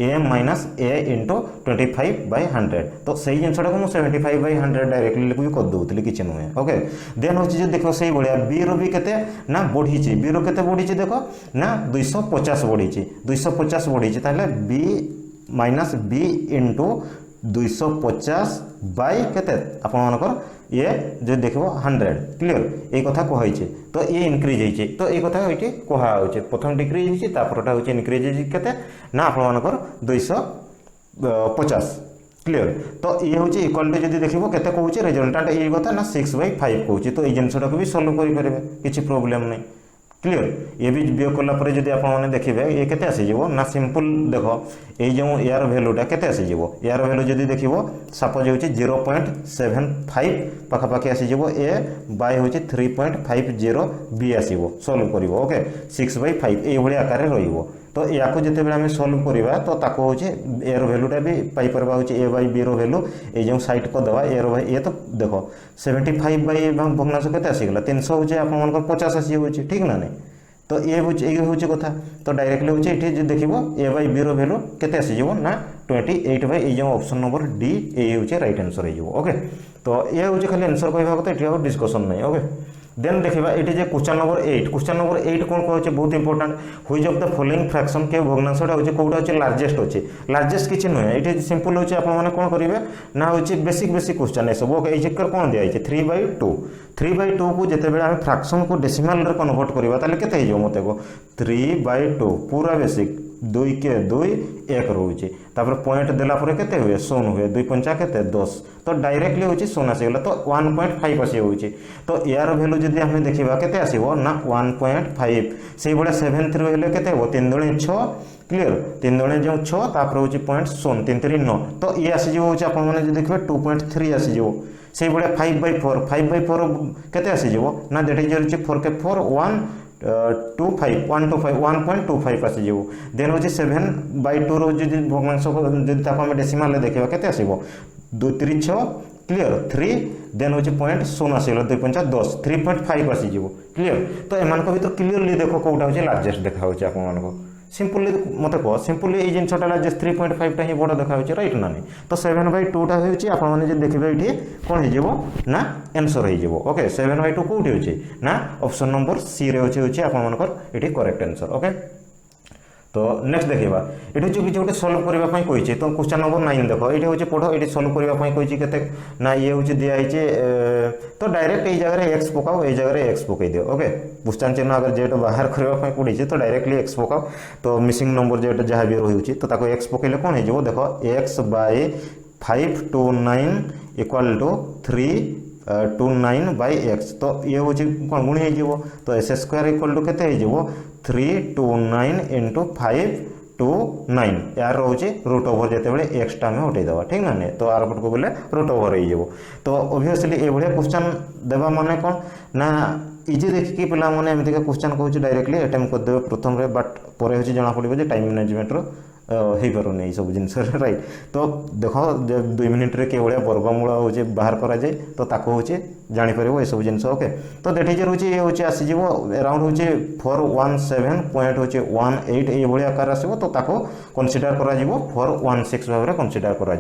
a minus A into 25/100 तो सही जिनटा को 75/100 डायरेक्टली लिखी करदे किसी नुहे ओके देन हूँ देख से भाया बी रो भी केते ना बढ़ी बी रो केते बढ़ी देख ना 250 बढ़ी 250 बढ़ी ताहले B minus B into 250 by केते आपनकर ये जो देखो 100 क्लियर ये कथा कही तो ये इनक्रीज होती तो ये कथा ये कहुचे प्रथम डिक्रीज होती तापरटा हूँ इनक्रीज होते ना आपनकर 250 क्लियर तो ये हूँ इक्वाल टू जब देखो केते कहूँ रिजल्टाट ये कथा ना 6/5 कहूँ तो ये जिनटा को भी सल्व करेंगे किसी प्रोब्लेम नहीं क्लियर ये भी वियोग कलापर जब आप देखिए ये केते आसीजिवो ना सिंपल देख ये जो यार भैल्यूटा केते आसीजिवो यार भैल्यू जब देखो सपोज हूँ 0.75 पाखापाखि आसीजिवो ए बाय हूँ 3.50 बी आसीबो सॉल्व करिवो ओके 6/5 ये भाई आकार रहिबो तो या जिते बड़े आम सल्व करवा तो ताको हूँ एर भैल्यूटा भी पाइपर हूँ ए बाय बी रो भैल्यू ये जो साइड करदे एर ये तो देख 75 भग्नांश के आसीगला 300 हूँ आप 50 आसी हूँ ठीक ना नहीं तो ये हूँ कथा तो डायरेक्टली हूँ ये देखो ए बाय बी रो भैल्यू के आसीजिवो ना 28 जो ऑप्शन नंबर डी ये हूँ राइट आंसर हो ओके तो ये हूँ खाली आंसर कहवा कथा ये डिस्कसन नहीं ओके देन देखा ये जे क्वेश्चन नंबर 8 कौन कहे बहुत इंपोर्टेंट हुई ऑफ द फॉलोइंग फ्रैक्शन के भग्नांशटा हूँ कौटा हूँ लार्जेस्ट अच्छे लार्जेस्ट किसी नुहे ये सिंपल हूँ आप कौन करेंगे ना हूँ बेसिक क्वेश्चन ये सब ओके ये कौन दिखाई 3/2 को जिते बड़े आम फ्रैक्शन को डेसिमल कन्वर्ट करवा के मत को 3/2 पूरा बेसिक 2 के 2 1 रोचे तापर पॉइंट देला परे केते हुए 100 हुए 2 पंचा केते 10 तो डायरेक्टली होची 100 आसीगला तो 1.5 आसी होची तो यार वैल्यू जदी हमें देखिबा केते आसीबो ना 1.5 से बडा 7 3 हेले केते हो 3 दुणे 6 क्लियर 3 दुणे जो 6 तापर होची पॉइंट 100 3 3 9 तो ये आसी जो होची आपन माने जे देखबे 2.3 आसी जो से बडा 5/4 केते आसी जो ना दैट इज 4 के 4 1.25 आसीज देन हूँ 7/2 रो भग्नांश जब आम डेसिमाल देखा के आसो 2 3 6 क्लियर 3 देन हूँ पॉइंट 0 आसगला 2 5 10 3.5 आसीज क्लियर तो एम भर क्लीयरली देख कौटा हूँ लार्जेस्ट देखा आपको सिंपली मत कह सिंपली ये जिनटा लार्जेस्ट 3.5 टा ही बड़ देखा राइट ना नहीं तो 7/2 टा होची आप माने जे देखबे इठी कोन हे जेबो ना आंसर हे जेबो ओके 7/2 कोठी होची ना ऑप्शन नंबर सी रे होची आप मानकर इठी करेक्ट आंसर ओके तो नेक्स्ट देखा ये हूँ किसी गोटे सल्व करने कही तो क्वेश्चन नंबर 9 देख ये हूँ पढ़ ये सल्व करने कही के ना ये हूँ दिखाई तो डायरेक्ट ये जगह एक्स पकाओ ये जगह एक्स पकई दियो ओके क्वेश्चन चिन्ह अगर जेट बाहर करने पड़ी तो डायरेक्टली एक्स पकाओ तो मिसिंग नंबर जेट जहाँ भी रही तो ताको एक्स पकईले कौन हो देख x bye 529 equal to 329/x तो ये हूँ कौन गुणी हो तो एस स्क्वायर इक्वाल टू के 329 इंटू 529 यार रोचे रूट ओवर जिते बड़े एक्सटा में हटेदेवा ठीक ना नहीं तो आर पट को बोले रूट ओवर हो तो ओबियसली ये भाया क्वेश्चन देवा माने कौन ना इजी देखिए पिला माने एमतिका क्वेश्चन कहूँ डायरेक्टली अटेम्प्ट करदे प्रथम बट पर हूँ जना पड़ो टाइम मैनेजमेंट हो पारे ये सब जिनस राइट तो देख 2 मिनिट रे के भाया वर्गमूल हो बाहर कराए तो ताको हूँ जापर ये सब जिन ओके तो दैट इज हूँ ये हूँ आसीज अराउंड हूँ 417.18 ये भाई आकार आसो तो ताको कनसीडर करा 416 भाव में कनसीडर करा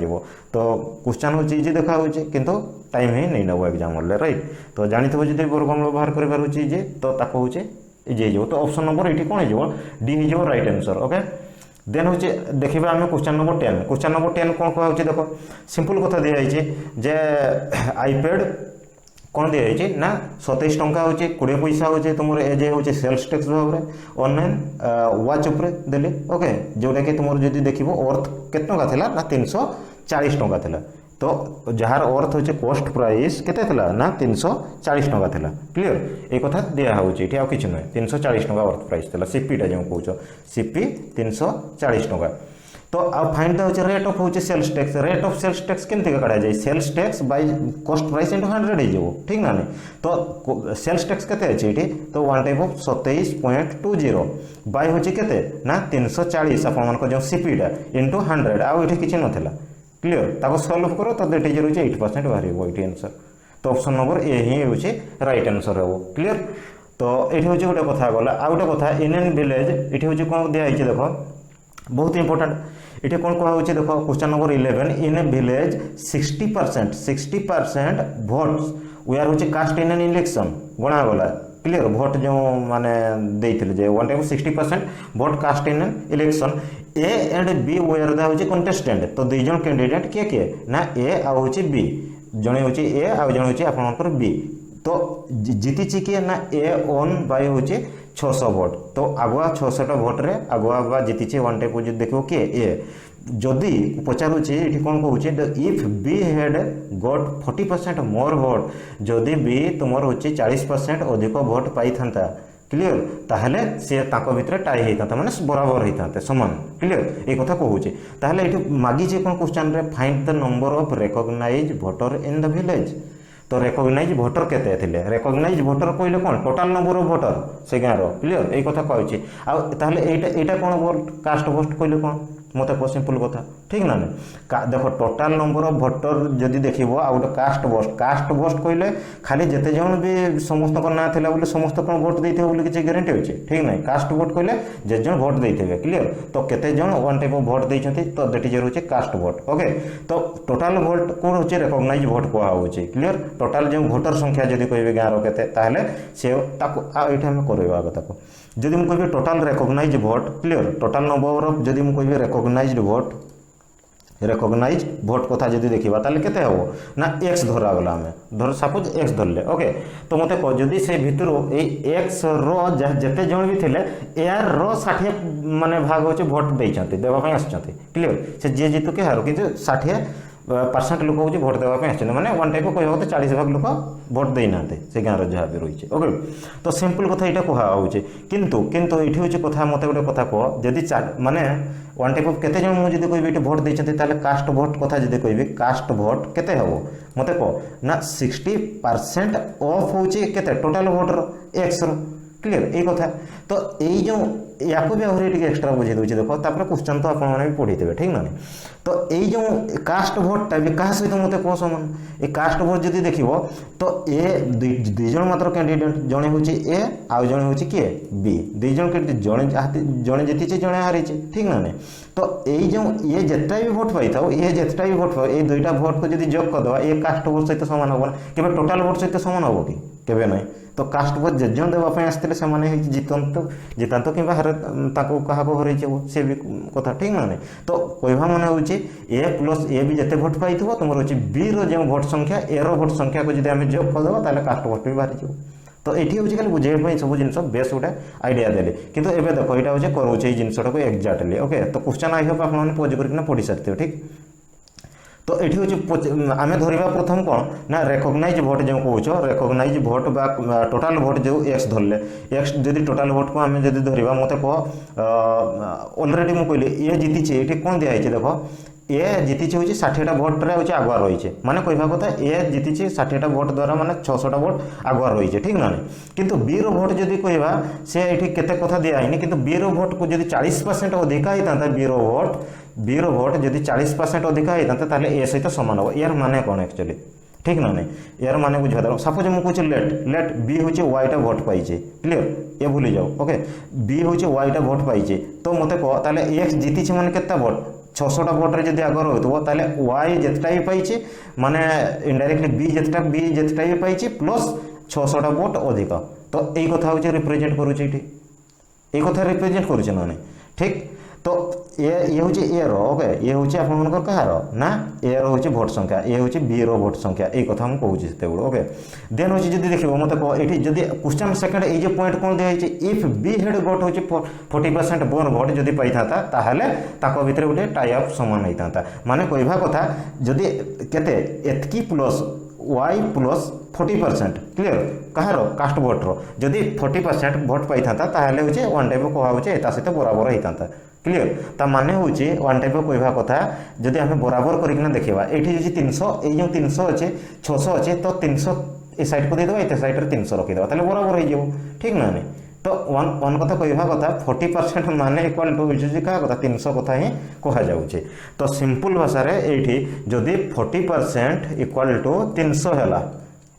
तो क्वेश्चन हूँ इजी देखा किंतु टाइम ही नहीं नब एग्जाम हॉल राइट तो जानी थो जब वर्गमूल बाहर कर इजे तो ताको हूँ इजी हो तो ऑप्शन नंबर ये कौन हो डी हो राइट आंसर ओके देन हूँ देखा आम क्वेश्चन नंबर 10 कौन कह देख सिंपल कथा दिखाई जे आईपैड कौन दिखाई ना 27 टंका हूँ 20 पैसा हूँ तुम एज हूँ सेल्स टैक्स भाव में ऑनलाइन वाच उपरे देली ओके जोटा कि तुम जो देख अर्थ के टंका थिला ना 340 टंका थिला तो जार अर्थ हूँ कॉस्ट प्राइस केते थिला ना 340 टंका थिला क्लियर ये कथा दिया हूँ ये आउ किसी नुहे 340 टंका अर्थ प्राइस थिला सीपीटा जो कौच सीपी 340 टंका तो अब फाइन द होचे रेट ऑफ होचे सेल्स टैक्स केमती का काढ़ा जाए sales tax by cost price into 100 हो ठीक ना नहीं तो सेल्स टैक्स केते अछि एठी तो वन टाइप ऑफ 27.20 बाय होचे केते ना 340 आपन को जो सीपीटा इंटू 100 आउ एठी किछि नथिला क्लियर ताको सॉल्व करो तो दैट इज होचे 8% बाहरिबो एटी आंसर। तो ऑप्शन नंबर ए ही होचे राइट आंसर हेबो। क्लियर तो एठी होचे गोटे कथा गला आ गोटे कथा इन एन विलेज एठी होचे कोन दिया हिचे देखो बहुत इंपोर्टेंट एठी कोन कहा होचे देखो question number 11 in a village 60% votes were होचे कास्ट इन एन इलेक्शन गणा गला। क्लियर भोट जो माने देइथिले जे वन टाइम 60% भोट cast in election A and B where the होचे कंटेस्टेंट। तो दुई जन कैंडिडेट के ना ए आ होचे बी जणे होचे ए आ जणे होचे आपनकर बी। तो जीतीची किए ना ए ओन बाय होचे 600 भोट। तो आगुआ 600 भोट रे आगुआ बा जीतीची वन टाइप जो देखो के ए जदि पचारुचे ये कौन कहूँ if B had got 40% more भोट जदि बी तुमर होचे 40% अधिक भोट पाई था क्लियर ताहले से ताको भितर टाई होता माने बराबर होता समान। क्लियर ये कथा कहूचे ताहले ये मागिचे कौन क्वेश्चन रे find the number of recognised voter in the village. तो रिकॉग्नाइज भोटर केते थिले रिकॉग्नाइज भोटर कहले कोन टोटल नंबर ऑफ भोटर से गाँव क्लियर ये कथा कहूचे आ ताहले एटा कोन वोट कास्ट वोट कहले कोन मत कह सिंपल कथा ठीक ना देखो टोटाल नंबर ऑफ भोटर जदि देखो आ गोटे कास्ट वोट कहले खाली जिते जन भी समस्त ना था बोले समस्त कौन भोट देते बोले किसी ग्यारंटी अच्छे ठीक ना कास्ट वोट कहले जे जन भोट देते क्लियर। तो केते जन वन टाइप ऑफ भोट देते तो दैट इज होचे कास्ट वोट ओके। तो टोटाल भोट कौन होचे रिकॉग्नाइज भोट कहुचे क्लियर टोटाल जो भोटर संख्या जदि कहे गाँव केते ताहले से ये आम करवा ताको जदि मुझे कह टोटाल रिकॉग्नाइज भोट क्लियर टोटाल नंबर ऑफ जदि मुझे कह रिकॉग्नाइज भोट कथा जदि देखा ताले केते हबो ना एक्स धरागला आमे धर सपोज एक्स धरले ओके। तो मते कह जदि से भितर ए एक्स रो जते जण भी थिले एआर रो 60 माने भाग होचे भोट देइचंती देबा पय आछंती क्लियर से जे जीतु के हारो किंतु 60% लोक हूँ भोट देवाई मैंने वन टाइप कह तो 40 भाग लोक भोट देना से गाँव जहाँ भी रही ओके। तो सिंपल कथा यहाँ कहुचे किंतु किंतु ये हूँ कथा मत गोटे कथा कह जदि माने वन टाइप ऑफ केते जन मुझे कहि ये भोट देते कास्ट भोट कथा जब कहि कास्ट भोट केते हम मत कह ना 60% ऑफ होचे केते टोटल भोटर एक्स क्लियर ये कथा। तो यही जो या भी आहरी एक्सट्रा बुझे दूसरी देखो तापर क्वेश्चन तो आपने भी पढ़ी थे ठीक ना। तो यही जो कास्ट भोटा भी क्या सहित मत कह समान ये कास्ट भोट जब देख तो ए दुई जन मात्र कैंडिडेट जड़े हूँ ए आउ जड़े हूँ किए बी दुई जन कैंडिडेट जड़े जीतीचे जड़े हारी ठीक ना। तो यही जो ये जितना भी भोट पाई था ये जितना भी भोट पाए ये दुईटा भोट को जब जोग करदे ये कास्ट भोट सहित सामान हम ना टोटाल भोट सहित सामान हम कि केवे ना। तो कास्ट भोट जेजन देवाई आसते से जितांत कि क्या हर से भी कथा ठीक ना। तो कहवा मन हो ए प्लस ए भी जिते भोट पाई तुम हूँ बी रो भोट संख्या ए रो भोट संख्या को जब आम जोग करदे ताले कास्ट भोट भी बाहरी जाओ। तो ये हूँ खाली बुझे सब जिन बेस गोटे आइडिया देली किंतु एबे देखो यहाँ हूँ करोचे जिनटा को एक्जाक्टली ओके। तो क्वेश्चन आई होप आपने पज करना पढ़ी सारी ठीक। तो ये हूँ आम धरवा प्रथम कौन ना रिकॉग्नाइज भोट जो कौच रिकॉग्नाइज भोट बा टोटाल भोट जो एक्स धरले एक्स जदि टोटाल भोट को आम जब धरवा मत कह ऑलरेडी मुझे कहली ये जीतीचे ये कौन दिखाई देख ए जीतीचे हूँ 60टा भोट रे हूँ आगुआ रही माने कहवा कथा ए जीतीचे 60टा भोट द्वारा माने 600टा भोट आगुआ रही ठीक ना। किंतु बी रो भोट जदि कहवा से ये केते कथा दिखाई किंतु बी रो भोट को जब 40% अधिका होता बी रो भोट जब 40% अधिका होता ए सहित सामान हम यार माने कौन एक्चुअली ठीक ना नहीं यार माने बुझा दो सपोज मुझे लेट बी हूँ वाईटा भोट पाई क्लियर ये भूली जाओ ओके बी हूँ वाईटा भोट पाई तो मत कह ताले एक्स जीतीचे माने केता भोट 600टा भोट रे जब आगर हो ताले वाई जितना भी पाई माने इनडायरेक्टली बी जितना भी पाई प्लस 600टा भोट अधिक। तो यही कथा हूँ रिप्रेजेंट करुचे ये कथा रिप्रेजेंट करुचे ना ठीक। तो ये हूँ ए रो ओके ये हूँ आप कहार ना ए रो हूँ भोट संख्या ये हूँ बी रो भोट संख्या ये कथा मुझे कहूँ से ओके। देन हूँ जब देखो मत कह ये जब क्वेश्चन सेकेंड ये पॉइंट कौन दिखाई इफ बी हेड भोट हूँ 40% बोर भोट जब पाई था भितर गोटे टाई अप सामान होता माने कहवा कथा जदि केते एतकी प्लस वाई प्लस 40% क्लियर कहार कास्ट भोटर जदि 40% भोट पाई था हूँ वन टाइप कह सहित बराबर होता क्लियर। ता माने हूँ वन टाइप कहवा कथा जदि आम बराबर करना देखा ये 300 ये 300 अच्छे 600 अच्छे तो 300 ए साइड को देदेबा ये साइड 300 रखीदे बराबर हो ठीक ना नहीं तो वन कथा कहवा कथा 40% मान इक्वाल टू बुझुची क्या कथा 300 कथा ही कह जाउछे। तो सिंपल भाषा रे एठी जदि 40% इक्वाल टू 300 हैला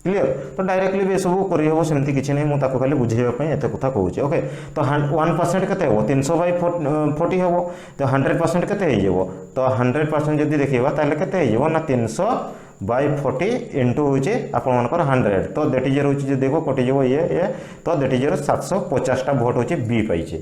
क्लियर तो डायरेक्टली भी सब करि हो सेमती किछि नै मु ताको खाली बुझेबा पय एते कथा कहूचे ओके। तो 1% केते हो 300/40 हो तो 100% केते हे जेबो तो 100% जदि देखिबा ताले केते हे जेबो ना 300/40 इनटू होचे आपण मानकर 100 तो दैट इज होची जे देखो कटि जेबो ये तो दैट इज 750 टा वोट होचे बी पाइचे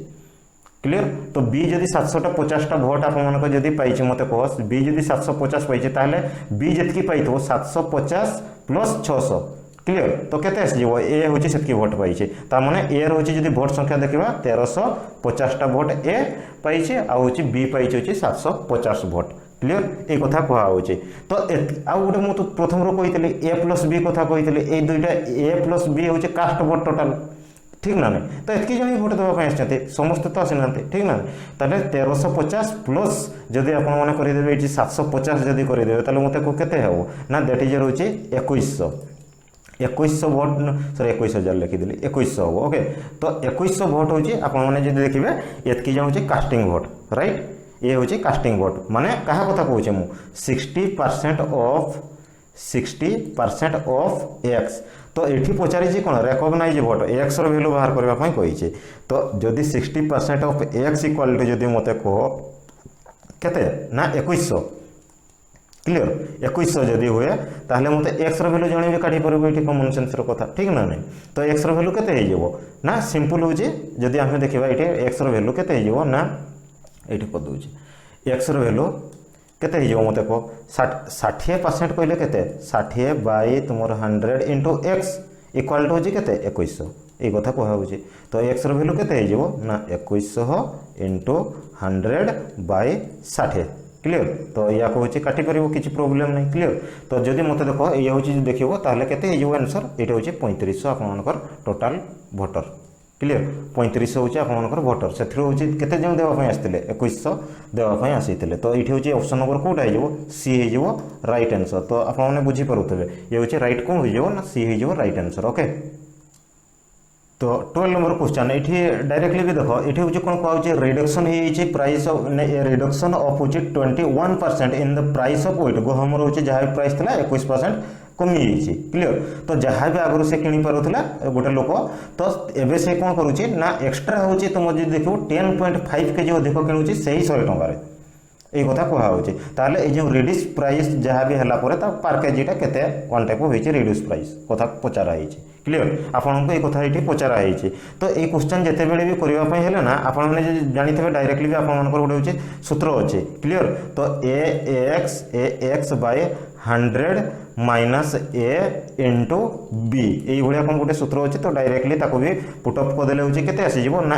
क्लियर। तो बी जदि 750 टा वोट आपण मानकर जदि पाइचे मते कह बी जदि 750 पाइचे ताले बी जतकी पाइथो 750 प्लस 600 क्लियर तो केते आसी जेबो ए होची सेतकी वोट पाइचे ता माने ए होची जदि वोट संख्या देखिबा 1350 टा वोट ए पाइचे आ होची बी पाइचे होची 750 वोट क्लियर ए कथा कहा होची। तो आ गोटे मु तो प्रथम रो कहितले ए प्लस बी कथा कहितले ए दुइटा ए प्लस बी होची कास्ट वोट टोटल ठीक ना नहीं तो एतकी जन भोट देवा आसते समस्त तो आसीना ठीक ना ताले 1350 प्लस जदि आप करदेवे ये 750 जदि करदेवे ताले मत केते हेबो ना दैट इज रोचे 2100 वोट सॉरी 21000 लिखिदेली 2100 हम ओके। तो 2100 वोट होची आपने जब देखिए एतकी जन होची कास्टिंग वोट राइट ये होची कास्टिंग वोट माने कहा कथा कहूचे मु 60% ऑफ एक्स तो ये पचारि कौन रेकग्नाइज वोट एक्स भैल्यू बाहर करने कही तो जदि 60% ऑफ एक्स इक्वाल टू जदि मत कह केते ना 2100 क्लियर 2100 जदि हुए ताहले मत एक्स वैल्यू जणे भी काढी परबो एठी कॉमन सेंस रो कथा ठीक ना नहीं तो एक्स वैल्यू केते हे जेबो ना सिंपल हो जे जदि हम देखिबा एठी एक्स वैल्यू केते हे जेबो ना एठी क दोछि एक्स वैल्यू केते हे जेबो मते को 60% कहले केते 60 बाय तुमर 100 इनटू एक्स इक्वल टू जे केते 2100 ए कथा कह होछि। तो एक्स वैल्यू केते हे जेबो ना 2100 इनटू 100 बाय 60 क्लियर। तो या को होछि काटी परिबो किछि प्रॉब्लम नहीं क्लियर। तो जदि मते देखो ये होछि देखिबो ताहले केते हे जेबो आंसर एटा होछि 3500 आपनकर टोटल वोटर क्लियर 3500 होछि आपनकर वोटर सेथरो होछि केते जम देबा पय आस्तिले 2100 देबा पय आसीतिले। तो एठी होछि ऑप्शन नंबर कोटा हे जेबो सी हे जेबो राइट आंसर। तो आपन माने बुझी परुतबे ये होछि राइट कोन हो जेबो ना सी हे जेबो राइट आंसर ओके। तो 12 नंबर क्वेश्चन एठी डायरेक्टली भी देखो एठी होछि कोन कहउछि रिडक्शन हे छि प्राइस ऑफ रिडक्शन ऑफ होछि 21% in the price of wheat गहम होछि जहा प्राइस थला 21% कमी जाइए क्लियर। तो जहाँ भी आगु से किनी पारुला गोटे लोक तो एबे से कौन करुच्ची ना एक्सट्रा होची तुम जो देखो 10.5 केजी अधिक किणुची से 100 टंकार ये कथा कहुचे ताले ये जो रिड्यूस प्राइस जहाँ भी है पर केजीटा केते वन टाइप होइचे रिड्यूस प्राइस कथा पचारा क्लियर आपन को ये कथा ये पचारा तो ये क्वेश्चन जिते बड़े भी करने हेले ना आपण मैंने जानी डायरेक्टली भी आप गोटे सूत्र अच्छे क्लियर। तो ए x by 100 minus A into B ये कौन गोटे सूत्र अच्छे तो डायरेक्टली ताको भी पुटअप करदे हूँ के आसीज ना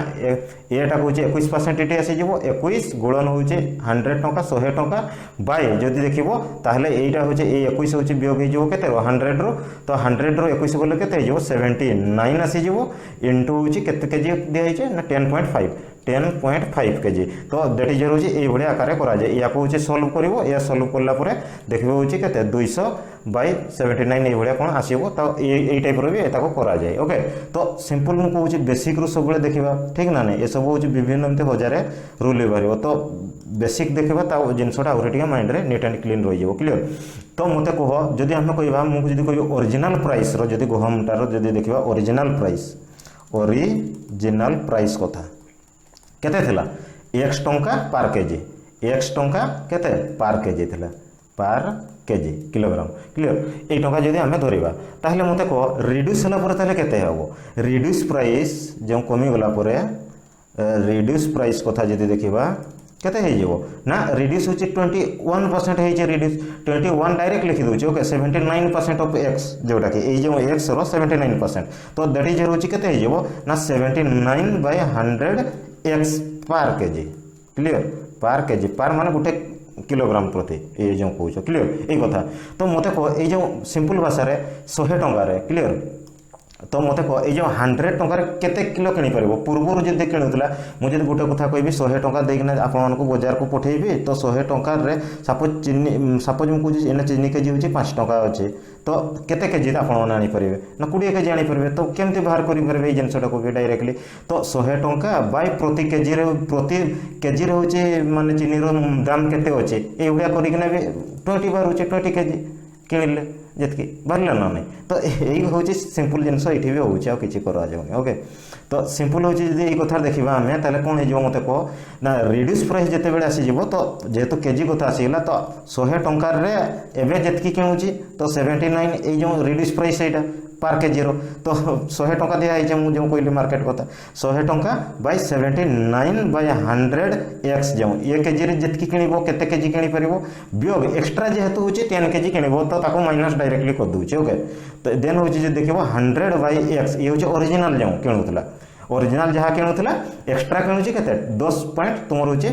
एटा हूँ 21% ये आसीज 21 गुणन हूँ 100 टंका 100 टंका बाय जदि देखो ताहले एटा हूँ 21 हूँ वियोग हो 100 रो तो 100 रो 21 बोले के 79 आसीज इंटू हूँ केते केजी दिखाई ना 10.5 केजी। तो दैट इज रोज ये आकार कराए या सल्व कर या सल्व कलापर देखिए हूँ के 200/79 ये कौन आसो तो ये टाइप भी कराए ओके। तो सिंपल मुझे कहूँ बेसिक रू सब देखा ठीक ना नहीं ये सब हूँ विभिन्न एमती हजार रूल बाहर तो बेसिक देखा जिनसा आगे माइंड में नीट एंड क्लीन रही क्लियर। तो मत कह जदि आम कह मुझे कह ओरिजिनल प्राइस रो गहमटार जदि देखा ओरिजिनल प्राइस कथा केते थिला एक्स टंका पर केजी एक्स टंका केते पर केजी थिला पर केजी किलोग्राम क्लियर ए टंका जदि आमे धरिबा ताहले मते को रिड्यूस होला पर ताहले केते हबो रिड्यूस प्राइस जो कमी गला पर रिड्यूस प्राइस कथा जदि देखिबा केते हे जेबो ना रिड्यूस होची 21% हे जे रिड्यूस 21 डायरेक्ट लिखि दोची ओके 79% ऑफ x जोटा कि ए जो x रो 79% तो दैट इज होची केते हे जेबो ना 79/100 x पर केजी क्लियर पर केजी पर माने गोटे किलोग्राम प्रति ये जो कहूँ क्लियर ये कथा। तो मत कह ये जो सिंपल भाषा 100 टंकार क्लियर तो मत कह ये 100 टंकार केते किलो किनी परबो पूर्वरु जदि किणुतला मु जदि गोटे कथा कहबी 100 टंका देकिना आपण मानको बाजार को पठेबी तो 100 टंकार रे सपोज मु कहूँ एने चीनी केजी होची 5 टंका अछि तो केते केजी आपण माने आनी परिबे ना 20 केजी आनी परिबे तो केमति बाहर करि परबे ए जिंसटा को डायरेक्टली तो 100 टंका बाय प्रति केजी रे होची माने चीनी रो दाम केते अछि ए उडिया करिकना भी 20 बार होची 20 केजी किणिले जितकी बाहर ना नहीं तो यही हूँ सिंपल जिनस ये भी हो किसी कराऊनी ओके तो सिंपल हूँ जी कथा देखा आम ताले कौन हो मत कह ना रिड्यूस प्राइस जिते बड़े आसीज तो जेहेतु केजी कथा आसीगला तो 100 टंकार एवं जितकी किणुची तो 79 ये जो रिड्यूस प्राइस यहाँ पर केजी रो तो 100 टंका दिखाई मुझे कहली मार्केट कथा 100 टंका बाय 79 बाय 100 एक्स जो ये केजी रे जितकी किणव केते केजी किणी परिबो वियोग एक्स्ट्रा जेहेतु होची 10 केजी किणव तो ताको माइनस डायरेक्टली कर दूचे ओके तो देन होची जे देखिबो 100 बाय एक्स ये होची ओरिजिनल जो किणुतला ओरिजिनल जहाँ किणुतला एक्स्ट्रा किणुची केते 10 पॉइंट तुमर होची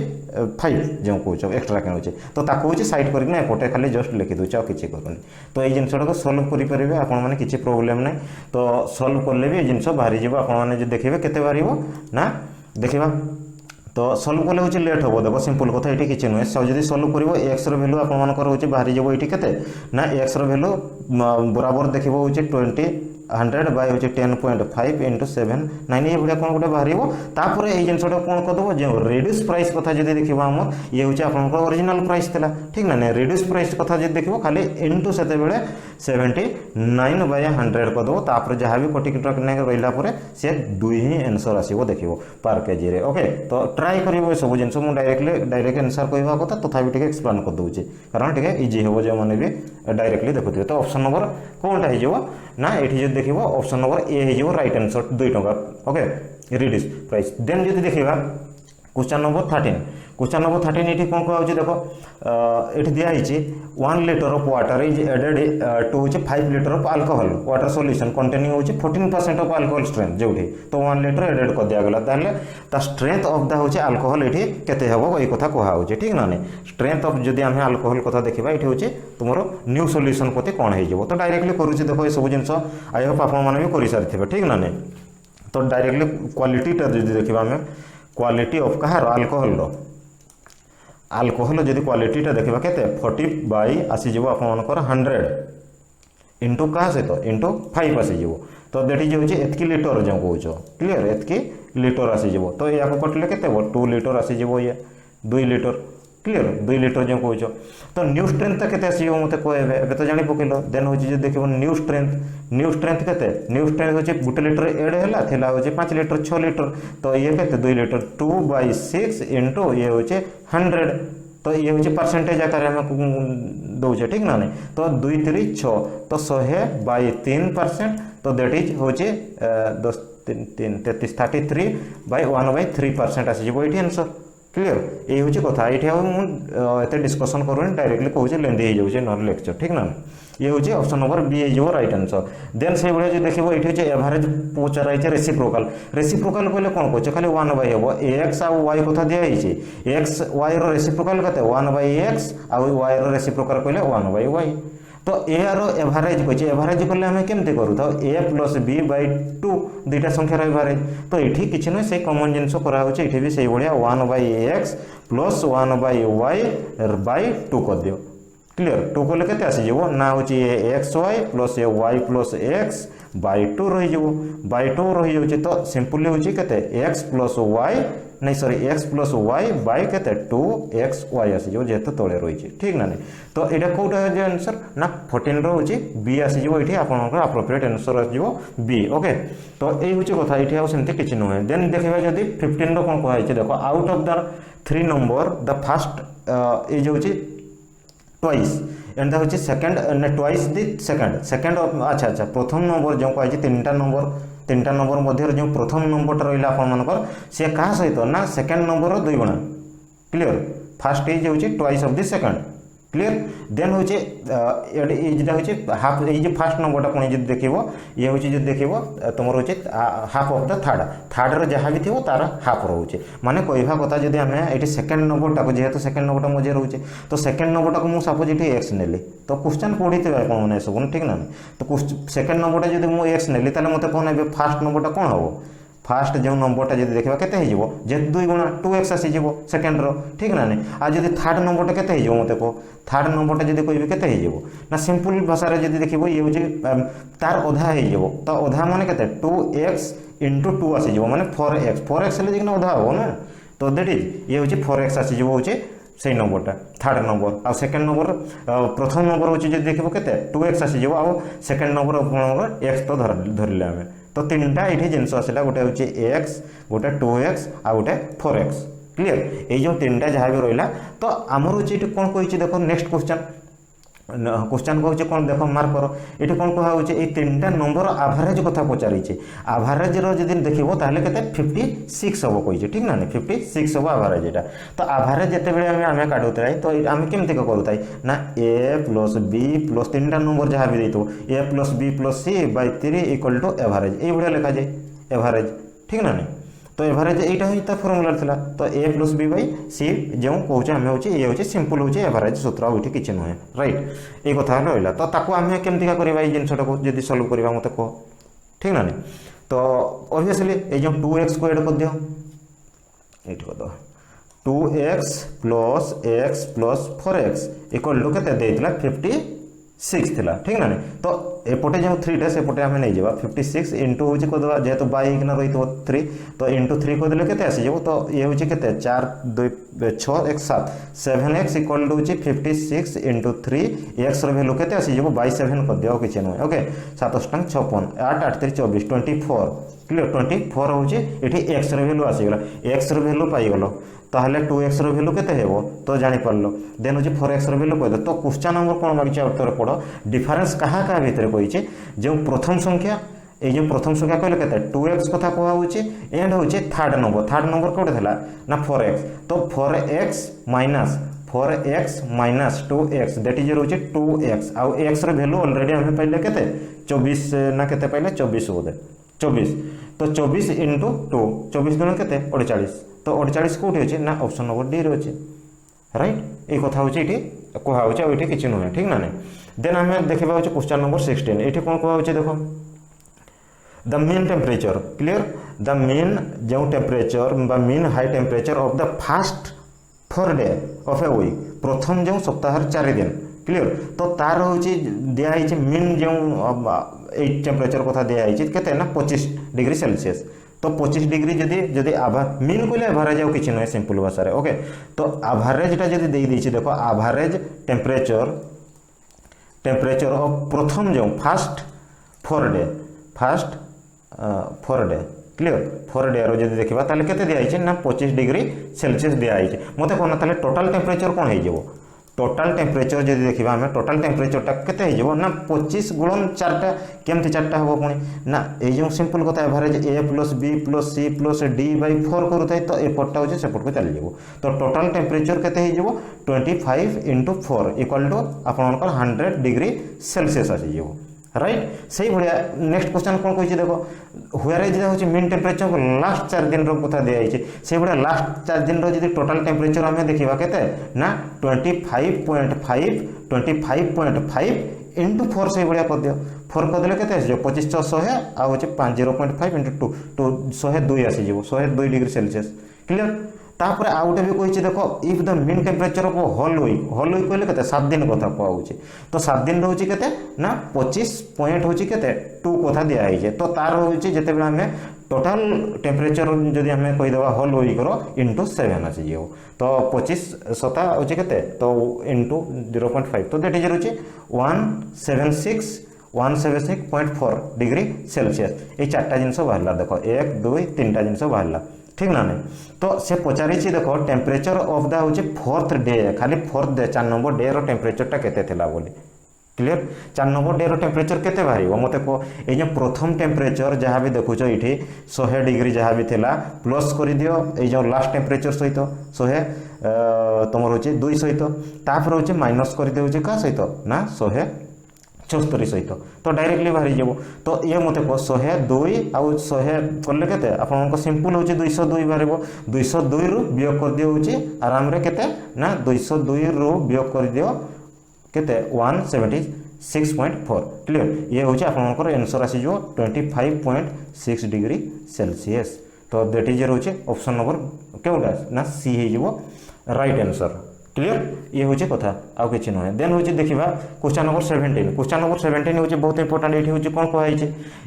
5 जो कहूँ एक्स्ट्रा किणुचे तो ताको होची साइड करके एपटे खाली जस्ट लिखि दूचे और किसी करूनी तो ये जिनसटा को सॉल्व करेंगे आपण मैंने किसी प्रोब्लेम ना तो सॉल्व कले भी ये जिनस बाहरी जीव आपने देखिए केते बाहर ना देखा तो सॉल्व कले हूँ लेट हम देख सिंपल कथा ये किसी नुहे जब सॉल्व कर एक्स भैल्यू आपर हूँ बाहरी जीव ये केते ना एक्स भैल्यू बराबर देख हूँ 100 बाय हूँ 10.5 इंटू 7 9 ये भाया कौन गोटे बाहर तापर ये जिनटा कौन करदेव जो रिड्यूस प्राइस कथा जो देखा आम ये हूँ आप ओरिजिनल प्राइस था ठीक ना रिड्यूस प्राइस कथा जो देखो खाली इंटू से 79 बाय 100 करदेव तापर जहाँ भी कोटी रहा सी 2 ही आंसर आसो देख पर केजी रे ओके तो ट्राई कर सब जिन डायरेक्ट आंसर कहवा कथा तथापि एक्सप्लेन कर दूसरी कारण टे इजी हम जो मैंने भी डायरेक्टली देखुए तो ऑप्शन नंबर कौनटा हो ना ये देखिए ऑप्शन नंबर ए हो राइट आंसर 2 टंका ओके रिड्यूस प्राइस देन जो देखा क्वेश्चन नंबर 13 ये कौन कह देख ये दिखाई 1 litre of water is added to 5 litre of alcohol water solution containing हो 14% ऑफ अल्कोहल स्ट्रेंथ जो तो 1 लीटर एडेड कर दिगला तार स्ट्रेंथ ऑफ द होचे अल्कोहल ये केते हबो ये कथा कहा होचे ठीक ना स्ट्रेंथ ऑफ जदि आम अल्कोहल कथा देखा ये होचे तुम न्यू सॉल्यूशन प्रति कौन हो तो डायरेक्टली करुचे देख ये सब जिन आई होप आपने भी कर सारी ठीक ना तो डायरेक्टली क्वालिटीटा जो देखा आम क्वालिटी ऑफ कहार अल्कोहल जदि क्वालिटीटा देखा केते 40 बाई आसीज आपर 100 इंटू क्या सहित इंटू 5 आसीज तो दैट इज होची एतकी लीटर जो कहूँ क्लीयर एतकी लीटर आसीज तो या कटले केते 2 लीटर आसीज ये 2 लीटर क्लीयर 2 लीटर जो कहूँ तो न्यू स्ट्रेंथ केते आसीबो मते कहबे तो जानि पकेलो देन होची जे देखिबो न्यू स्ट्रेंथ केते न्यू स्ट्रेंथ होची 1 लीटर एड हैला थिला होची 5 लीटर 6 लीटर तो ये केते 2 लीटर 2/6 इंटू ये होची 100 तो ये हूँ परसेंटेज आकार में दौचे ठीक ना नहीं तो 2 3 6 तो 100 बाय 3% तो दैट इज हूँ 10 3 33 33 बाय 1/3% आसीज ये आंसर क्लीयर ये हूँ कथा ये मुझे डिस्कसन करूँ डायरेक्टली कहूँ लेंदी हो जाए ना लेक्चर ठीक ना ये हूँ ऑप्शन नंबर बी हो राइट आंसर देन से भाई जो देखो ये एवरेज पचार रेसिप्रोकाल कहले कौन कहे खाली 1/, हम एक्स आ वाई कथा दिखाई एक्स वाई रेसिप्रोकाल के 1/x आ वाई रेसिप्रोकाल कहले 1/y तो यार एवरेज कहे एवरेज कले आम केमती करूँ ए प्लस बी बाय 2 दुईटा संख्यार एवरेज तो ये किसी नुहे से कमन जिन कराऊे ये भी से भाया 1/x प्लस 1/y बाय 2 कर दियो क्लीयर 2 कले के आसीज ना हूँ X Y plus Y plus X by 2 रही बाय 2 रही तो सिंपली हूँ के एक्स प्लस वाई नहीं sorry X plus Y by के 2xy आसीज जेहेतु तले रही ठीक ना नहीं तो यहाँ कौटा आंसर ना 14 रोचे बी आसीज ये आपंकर अप्रोप्रिएट आंसर आसो बी ओके तो ये हूँ कथा ये आमती किसी नुहे देन देखा जब 15 कौन कहुई देख out of the 3 number the fast ये हूँ ट्वाइस एंड द हूँ सेकेंड ट्वाइस द सेकेंड अच्छा प्रथम नंबर जो कही 3टा नंबर मध्य जो प्रथम नंबर रहा आपर सी क्या सहित ना सेकेंड नंबर 2 गुणा क्लीयर फास्ट इज हूँ twice of the second clear then हूँ ये हूँ हाफ ये फास्ट नंबरटा पुणी जो देख ये हूँ जो देख तुम हूँ हाफ ऑफ द थार्ड जहाँ भी थी तार हाफ रोचे माने कहवा कथा जब आम ये सेकेंड नंबरटा को जेहेतु सेकेंड नंबरटा मजे रोचे तो सेकेंड नंबरटा को मुझे सपोज ये एक्स नेली तो क्वेश्चन पढ़ी थे कौन मैंने सब ठीक ना तो सेकेंड नंबरटा जब मुझे एक्स नेली मत कहना फास्ट नंबरटा कौन हम फास्ट जो नंबरटा जब देखा केते हो जेहेतु 2 गुणा 2x आसीज सेकेंड रो ठीक ना नहीं आ जब थार्ड नंबरटा केते हो मत कह थार्ड नंबरटा जब कह केते हो ना सिंपल भाषा जब देख ये हूँ तार अधा हो तो अधा माने केते 2x इंटू 2 आसीज माने 4x हेल्ले अधा हम ना तो दैट इज ये हूँ 4x आसीज हूँ से नंबरटा थार्ड नंबर आ सेकेंड नंबर प्रथम नंबर हूँ जो देख के 2x आसीज आउ सेकेंड नंबर x तो धरले आम तो 3टा ये जिनस आसला गोटे हूँ एक्स गोटे 2x आ गोटे 4x क्लियर ये जो 3टा जहाँ भी रहा तो आमर हूँ कौन कही देख नेक्स्ट क्वेश्चन कहूँ कौन देख मार्क कर ये कौन कहूँ ये 3टा नंबर आभारेज कथा पचारि आभारेज जब देखो ताहले केते 56 हम कही ठीक ना 56 हम आभारेज यहाँ तो आभारेज जिते आम काटुता तो आम केमती करूता ना ए प्लस बी प्लस 3टा नंबर जहाँ भी देते A plus B plus C by 3 equal to average ये लिखा जाए एभारेज ठीक ना नहीं तो एभारेज यहाँ ही फर्मुला था तो ए प्लस बी बाई सी जो कहे आम हूँ ये हूँ सिंपल हूँ एभारेज सूत्र आठ किसी नुहे रईट ये कथा रहा तो आम केमती करवा ये जिनटा को जब सल्व करवा मत कह ठीक ना नहीं तो ऑब्वियसली ये जो 2x को एड कर दियो ये कर दो 2x plus 4x equal to के 56 थिला ठीक ना नहीं तो एपटे जो 3टा सेपटे आम नहीं जावा 56 इंटू हूँ करदे जेहेतु बाई होना रही 3 तो इंटू 3 करदे के आसीज तो ये हूँ के 4 2 6 1 7 7x equal to 56 into 3 X value के आसीज बाई 7 कर दिया किसी नुहे ओके 7 56 8 8 3 24 24 क्लियर 24 हूँ ये एक्स रैल्यू आसीगला एक्स रैल्यू पाईगल ताहले 2x रैल्यू केते हेबो तो जानि पारलो देन हूँ 4x रैल्यू कह तो क्वेश्चन नंबर कौन मागिचे उत्तर पढ़ डिफरेंस क्या क्या भितर कही जो प्रथम संख्या ये जो प्रथम संख्या कहले केते 2x कथा कहुचे एंड हूँ थार्ड नंबर कौटे था ना 4x तो 4x minus 2x that is रोचे 2x आउ x रे वैल्यू ऑलरेडी हमें पाइले केते 24 ना केते पाइले 24 बोधे 24 तो 24 इंटू 2 24 गुण केते 48 तो 48 कौटी अच्छे ना ऑप्शन नंबर डी रे राइट ये कथा हूँ ये कहूँ ये किसी नुहे ठीक ना नहीं देन आम देखा क्वेश्चन नंबर 16 ये कौन कहूँ देख the mean temperature clear the mean जो temperature mean high temperature of the first 4 day of a week प्रथम जो सप्ताह 4 दिन क्लियर तो तार हूँ दिखाई मीन जो टेम्परेचर कथा दिखाई के ना 25 डिग्री सेल्सियस तो 25 डिग्री जदि मीन कहले एभारेज आउ किसी नुहे सिंपल भाषा ओके तो आभारेजटा जब देखो आभारेज टेम्परेचर ऑफ प्रथम जो फास्ट 4 डे क्लियर 4 डे रो जब देखा ताले केते दिखाई ना 25 डिग्री सेल्सियस दिखाई मत कहना टोटाल टेम्परेचर कौन हो टोटाल टेम्परेचर जब देखा आम टोटाल टेम्परेचरटा केते हो ना 25 गुणन 4टा केमती 4टा हम पुणी ना ये सिंपल कथा average A plus B plus C plus D by 4 करूए तो एपटा हूँ सेपट को चली जाव तो टोटाल टेम्परेचर केते हो 25 इंटू 4 इक्वल टू आपंकर 100 डिग्री सेल्सियस आसीज राइट से भाया नेक्स्ट क्वेश्चन कौन कही देखो हुआर हूँ मीन टेम्परेचर लास्ट 4 दिन कथा दिखाई से भाया लास्ट 4 दिन जब टोटाल टेम्परेचर आम देखा के ना 25.5 इंटू 4 से भाया कर दियो 4 करदे के 25 100 आ 0.5 इंटू 2 102 आसीज 102 डिग्री सेल्सियस क्लियर तापर आउ गोटे भी कही देख if the mean temperature of whole week कहले के 7 दिन कथा कहुचे तो 7 दिन रोचे के ना 25 पॉइंट हूँ के 2 कथा दिखाई तो तार हूँ जिते आम टोटाल टेम्परेचर जदि आम कहीदे होल वीक्र इंटू 7 आसीज तो 25 7 हूँ के तो इंटू 0.5 तो दैट इज रोचे 176.4 डिग्री सेल्सियस ये 4टा जिनस बाहर देख 1 2 3टा जिनस बाहर ठीक ना नहीं तो से पचारि देख टेम्परेचर ऑफ द हूँ 4th डे खाली 4th डे 4 नंबर डे रो टेम्परेचरटा केते थिला बोली क्लियर 4 नंबर डे रो टेम्परेचर केते बाहर मत कह ये प्रथम टेम्परेचर जहाँ भी देखुच ये 100 डिग्री जहाँ भी थिला प्लस कर दियो ये लास्ट टेम्परेचर सहित 100 तुम हूँ 2 सहित तापर हूँ माइनस कर दे क्या सहित ना 174 सहित तो डायरेक्टली बाहरी যাব तो ये मत कह 102 आउ 100 कले केते आपन सिंपल हूँ 202 बाहर 202 रु वियोग कर दियो हूँ आराम रे केते ना 202 रु वियोग कर दियो केते 176.4 क्लियर ये हूँ आपंकर आंसर आसीज 25.6 डिग्री सेल्सियस तो दैट इज रोचे ऑप्शन नंबर केउटा ना सी हो राइट आंसर क्लियर ये हूँ कथा आउ कि नुहे देन हूँ देखा क्वेश्चन नंबर 17 क्वेश्चन नंबर 17 हूँ बहुत इंपोर्टाट ये हूँ कौन कहुई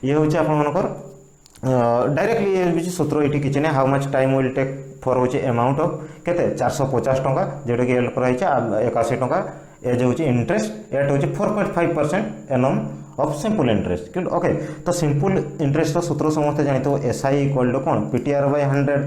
ये हूँ आपंकर डायरेक्टली ये सूत्र ये किसी ना how much time will take for हूँ अमाउंट ऑफ केते 450 टंका जोटा कि एल कराई 81 टंका एज हूँ इंटरेस्ट एट हूँ 4.5% annum of simple interest okay तो सिंपल इंटरेस्ट सूत्र समस्त जानते हो एसआई इक्वल टू कौन PTR by 100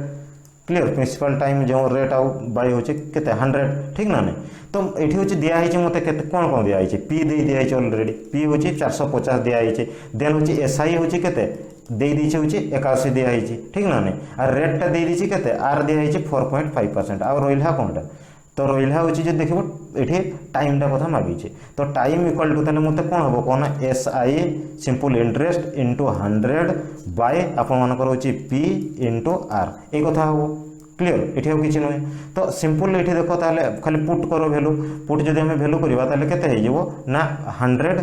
clear principal time जो रेट आउ बाय हूँ केते 100 ठीक ना नहीं तो ये हूँ दिखाई मत कौन कौन दिखाई पी दे दिखाई ऑलरेडी पी हूँ 450 दिखाई देन हूँ एसआई हूँ केते दे दी हूँ 81 दिखाई ठीक ना नहीं आर रेटा दे दी केते आर दिखाई 4.5% आउ रहा कौनटा तो रहा हूँ जो देख ये टाइमटा कथा मागिचे तो टाइम इक्वल टू मत कौन हम कहना S I simple interest into 100 by आपर हूँ पी इंटू आर ये कथा हम क्लियर ये किसी नुहे तो सिंपल ये देख ताले खाली पुट कर भैल्यू पुट जब आम भैल्यू करवा केते ना 100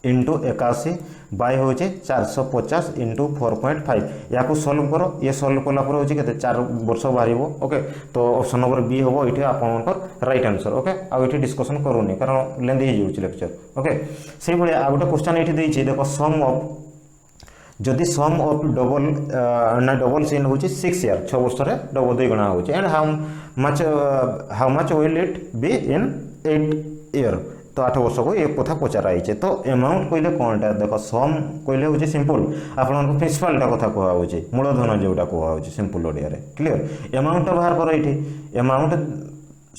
इंटू 81 बाय हूँ 450 इंटू 4.5 या सल्व कर ये सल्व कलापर हूँ के 4 वर्ष बाहर ओके तो ऑप्शन नंबर बी हम ये आपंकर राइट आंसर ओके आउ ये डिस्कसन करूनी कारण लेंदी हो लेक्चर ओके से भाई आ गए क्वेश्चन ये देख सम ऑफ जदि सम ऑफ डबल ना डबल सीन हूँ 6 ईयर 6 वर्ष डबल 2 गुणा हो and how much will it be in 8 year तो 8 वर्ष को ये कथा पचाराई तो अमाउंट कहले कौनटा देख सम कहले हूँ सिंपल आपन प्रिंसिपालटा कथा कहुचे मूलधन जोटा कहुचे सिंपल ओडिया क्लियर अमाउंट बाहर कर ये अमाउंट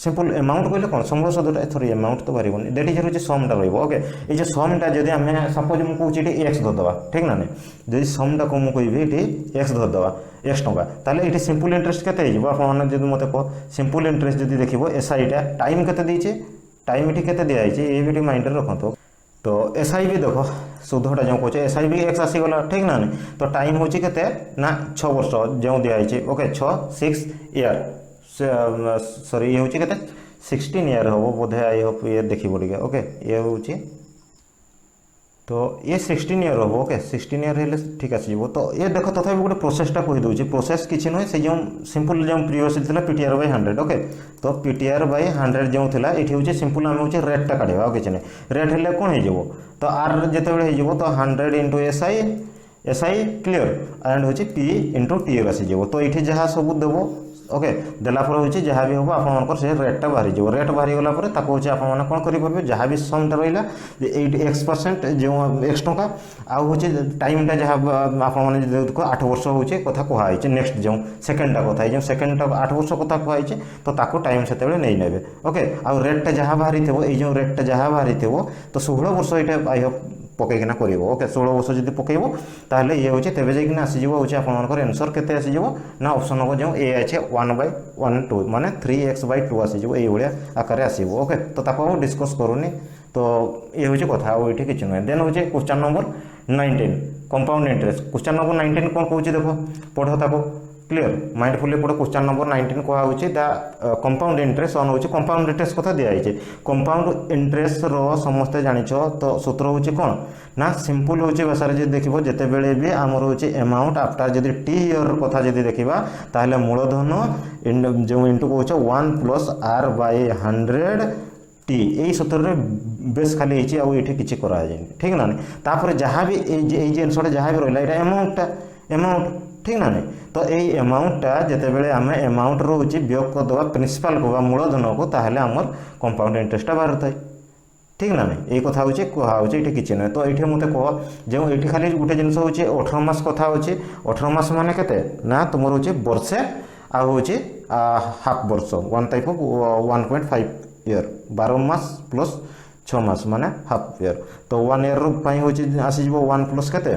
सिंपल अमाउंट कहले कौन समूह शब्दटा सॉरी अमाउंट तो बाहर दैट इज हूँ समटा रोके ये जो समटा जब आम सपोज मुझे ये एक्स धरदे ठीक ना नहीं जब समटा को मुझे ये एक्स धरदे एक्स टंका ताले ये सिंपल इंटरेस्ट केते आपने मत कह सिंपल इंटरेस्ट जब देखो एसआईटा टाइम केते दीचे टाइम ये केते दिखाई ये भी माइंड रखु तो एसआई भी देख सुधटा जो कहे एसआई भी एक्स आसीगला ठीक ना नहीं तो टाइम हूँ के ना 6 वर्ष जो दिखाई ओके 6 ईयर सॉरी ये हूँ के 16 ईयर हम बोधे आई होप ये देखो टे ओके ये हूँ तो ये 16 ईयर हम ओके 16 ईयर हेल्ले ठीक आसो तो ये देख तथा गोटे प्रोसेसटा कहीदे प्रोसेस किसी नुहे से जो सिंपल जो प्रिवियस था पीटीआर बाय 100 ओके तो पीटीआर बाय 100 जो था ये हूँ सिंपल आम हूँ रेटा काढ़ा किसी ना रेट हेल्ले कौन हो तो आर जिते हो तो 100 इंटू एसआई क्लियर एंड हूँ पी इंटू टी आसीज तो ये जहाँ सब देव ओके देलापर हूँ जहाँ भी हम आपर से रेटा बाहरी रेट बाहरी गलापर हूँ आप कौन करेंगे जहाँ भी समटा रहा 8% जो एक्स टंका आउ हूँ टाइमटा जहाँ आप 8 वर्ष हूँ कथा कहुई नेक्स्ट जो सेकेंडटा कथा जो सेकेंडटा 8 वर्ष कथा कहुई तो ताको टाइम से नहीं ने ओके आउ रेटा जहाँ बाहरी थे ये रेटा जहाँ बाहरी थे तो 16 वर्ष ये आई होप पकईकिना कर ओके 16 वर्ष जब पकईब ताहले ये हूँ तेज जाइना आसीज आपर आंसर केते आसीज ना ऑप्शन नंबर जो ए अच्छे 1/2 माने 3x/2 आसीज ये आकार आसो ओके तो ताको डिस्कस करूनी तो ये हूँ कथा ये किसी नुहे देन हूँ question number 19 compound interest question number 19 कौन कहूँ देख पढ़ ताको क्लियर माइंडफुली पढ़ो क्वेश्चन नंबर 19 कहुचे द कंपाउंड इंटरेस्ट ऑन होची कंपाउंड इंटरेस्ट कथा दिया है कंपाउंड इंटरेस्ट रो समस्ते जानिछ तो सूत्र होची कौन ना सिंपल होची भाषा जो देखिबो जेते बेले भी आमर होची अमाउंट आफ्टर जदि टी ईयर कथा जदि देखिबा ताहले मूलधन जो इंटू कहूछ 1 प्लस आर बाय 100 टी यही सूत्र बेस खाली ये किसी कराए ठीक ना तापर जहाँ भी जिनसा जहाँ भी रहा अमाउंटटा अमाउंट ठीक ना नहीं तो ये अमाउंटटा जिते आम अमाउंट रोचे वियोग करदे प्रिंसिपाल को मूलधन को ताहले आमर कंपाउंड इंटरेस्टा बाहर थाए ठीक ना नहीं ये कथा हूँ कहुचे ये किसी नुहे तो ये मत कह जो ये खाली गोटे जिन हूँ 18 मास कथा अच्छे 18 मास मान के ना तुम हूँ वर्षे आ हूँ हाफ वर्ष 1 type of 1.5 year 12 mass plus 6 मास माने हाफ इयर तो 1 इयर पाई होची आसी जीवो 1 प्लस केते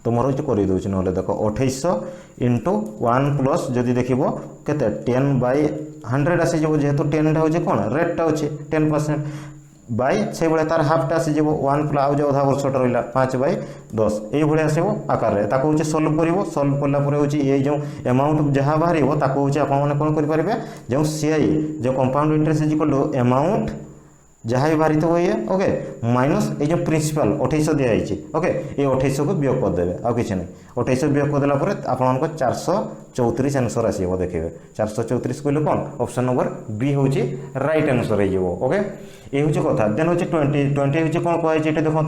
तो मोर होची करि दोछि नले देखो 2800 इंटू 1 प्लस जदि देखिबो केते 10/100 आसी जीवो जेहेतु 10 टा होची कोन रेट टा होची 10% बाय से बळे तार हाफ टा आसी जीवो 1 प्लस आउ जे आधा वर्षटा रहिला 5/10 एई भळे आसीबो आकार रे ताको होची सॉल्व करिवो सॉल्व करला परे होची ए जो अमाउंट जहा बाहरिबो ताको होची आपण माने कोन करि परिबे जो सीआई जो compound interest is equal to amount जहाँ भी बाहरी तो ये ओके माइनस ये जो प्रिंसिपल 2800 दिया ओके ये 2800 को वियोग करदे आ कि नहीं 2800 वियोग करदेला आप 434 आंसर आसो देखिए 434 कहले कौन ऑप्शन नंबर बी हूँ राइट आंसर हो ओके ये हूँ कथा देन हूँ 20 हूँ कौन कहुई देखो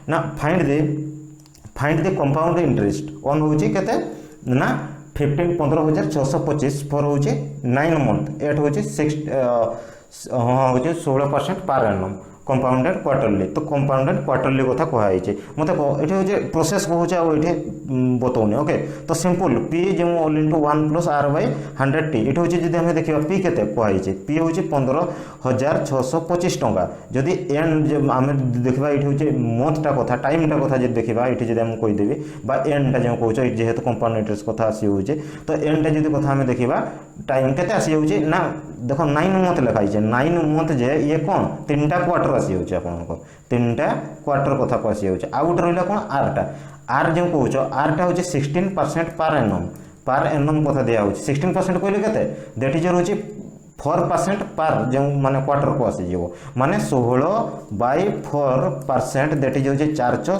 ना find the compound interest on हूँ केते ना 15,625 फॉर हूँ 9 मंथ एट हूँ 6 हूँ 16% पर एनम कंपाउंडेड क्वार्टरली तो कंपाउंडेड क्वार्टरली कथा कहई मत ये हूँ प्रोसेस कहूँ आए बतौनी ओके तो सिंपल पी जो all into 1 plus R by 100 T ये हूँ जी आम देखा पी के कहई पी हूँ 15,625 टंका जदि एंड आम देखा ये हूँ मंथटा कथा टाइमटा कथा जी देखा ये जी आम कहीदेवी एंडटा जो कौच जेहेतु कंपाउंड इंटरेस्ट कथा आसी हो तो एंडटा जी कथा आम देखा टाइम के आसी हो ना देखो 9 मंथ लिखाई 9 मंथ जे ये कौन 3टा क्वार्टर आसी हो 3टा क्वार्टर कथा को आसी हो आ गोटे रहा कौन आरटा आर जो कौच आरटा हूँ 16% पर एनम कथा दिया 16% कहले के दैट इज हूँ 4% पर जो माने क्वार्टर को आसी माने 16/4% दैट इज हूँ 416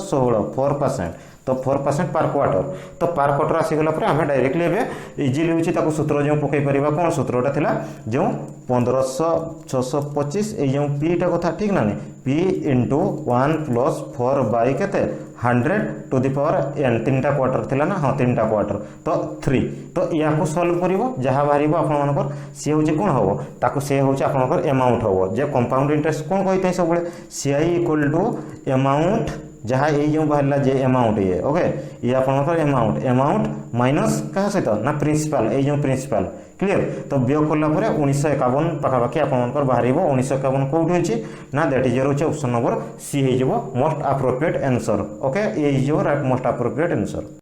4% तो 4% पर क्वार्टर तो पर क्वार्टर आसीगला आम डायरेक्टली इजिली हूँ सूत्र जो पकई पार कौन सूत्रटा था जो 15,625 ये पीटा कथा ठीक ना पी इंटू 1 प्लस 4 बाय के 100 टू द पावर एन 3टा क्वार्टर थिला ना हाँ 3टा क्वार्टर तो 3 तो या सॉल्व कर जहाँ बाहर आपर सी हूँ कौन हम ताको सी हूँ आपर अमाउंट हम जे कंपाउंड इंटरेस्ट कौन कही सब सीआई इक्वल टू अमाउंट जहाँ ये जो बाहर जे अमाउंट ये ओके ये आपर अमाउंट माइनस क्या सहित ना प्रिंसिपल ये जो प्रिंसिपल क्लियर तो वियोग कला 1951 पाखापाखि आप बाहर 1951 कौटी अच्छी ना दैट इज रोचे ऑप्शन नंबर सी हो मोस्ट अप्रोप्रिएट आंसर ओके ये मोस्ट अप्रोप्रिएट आंसर।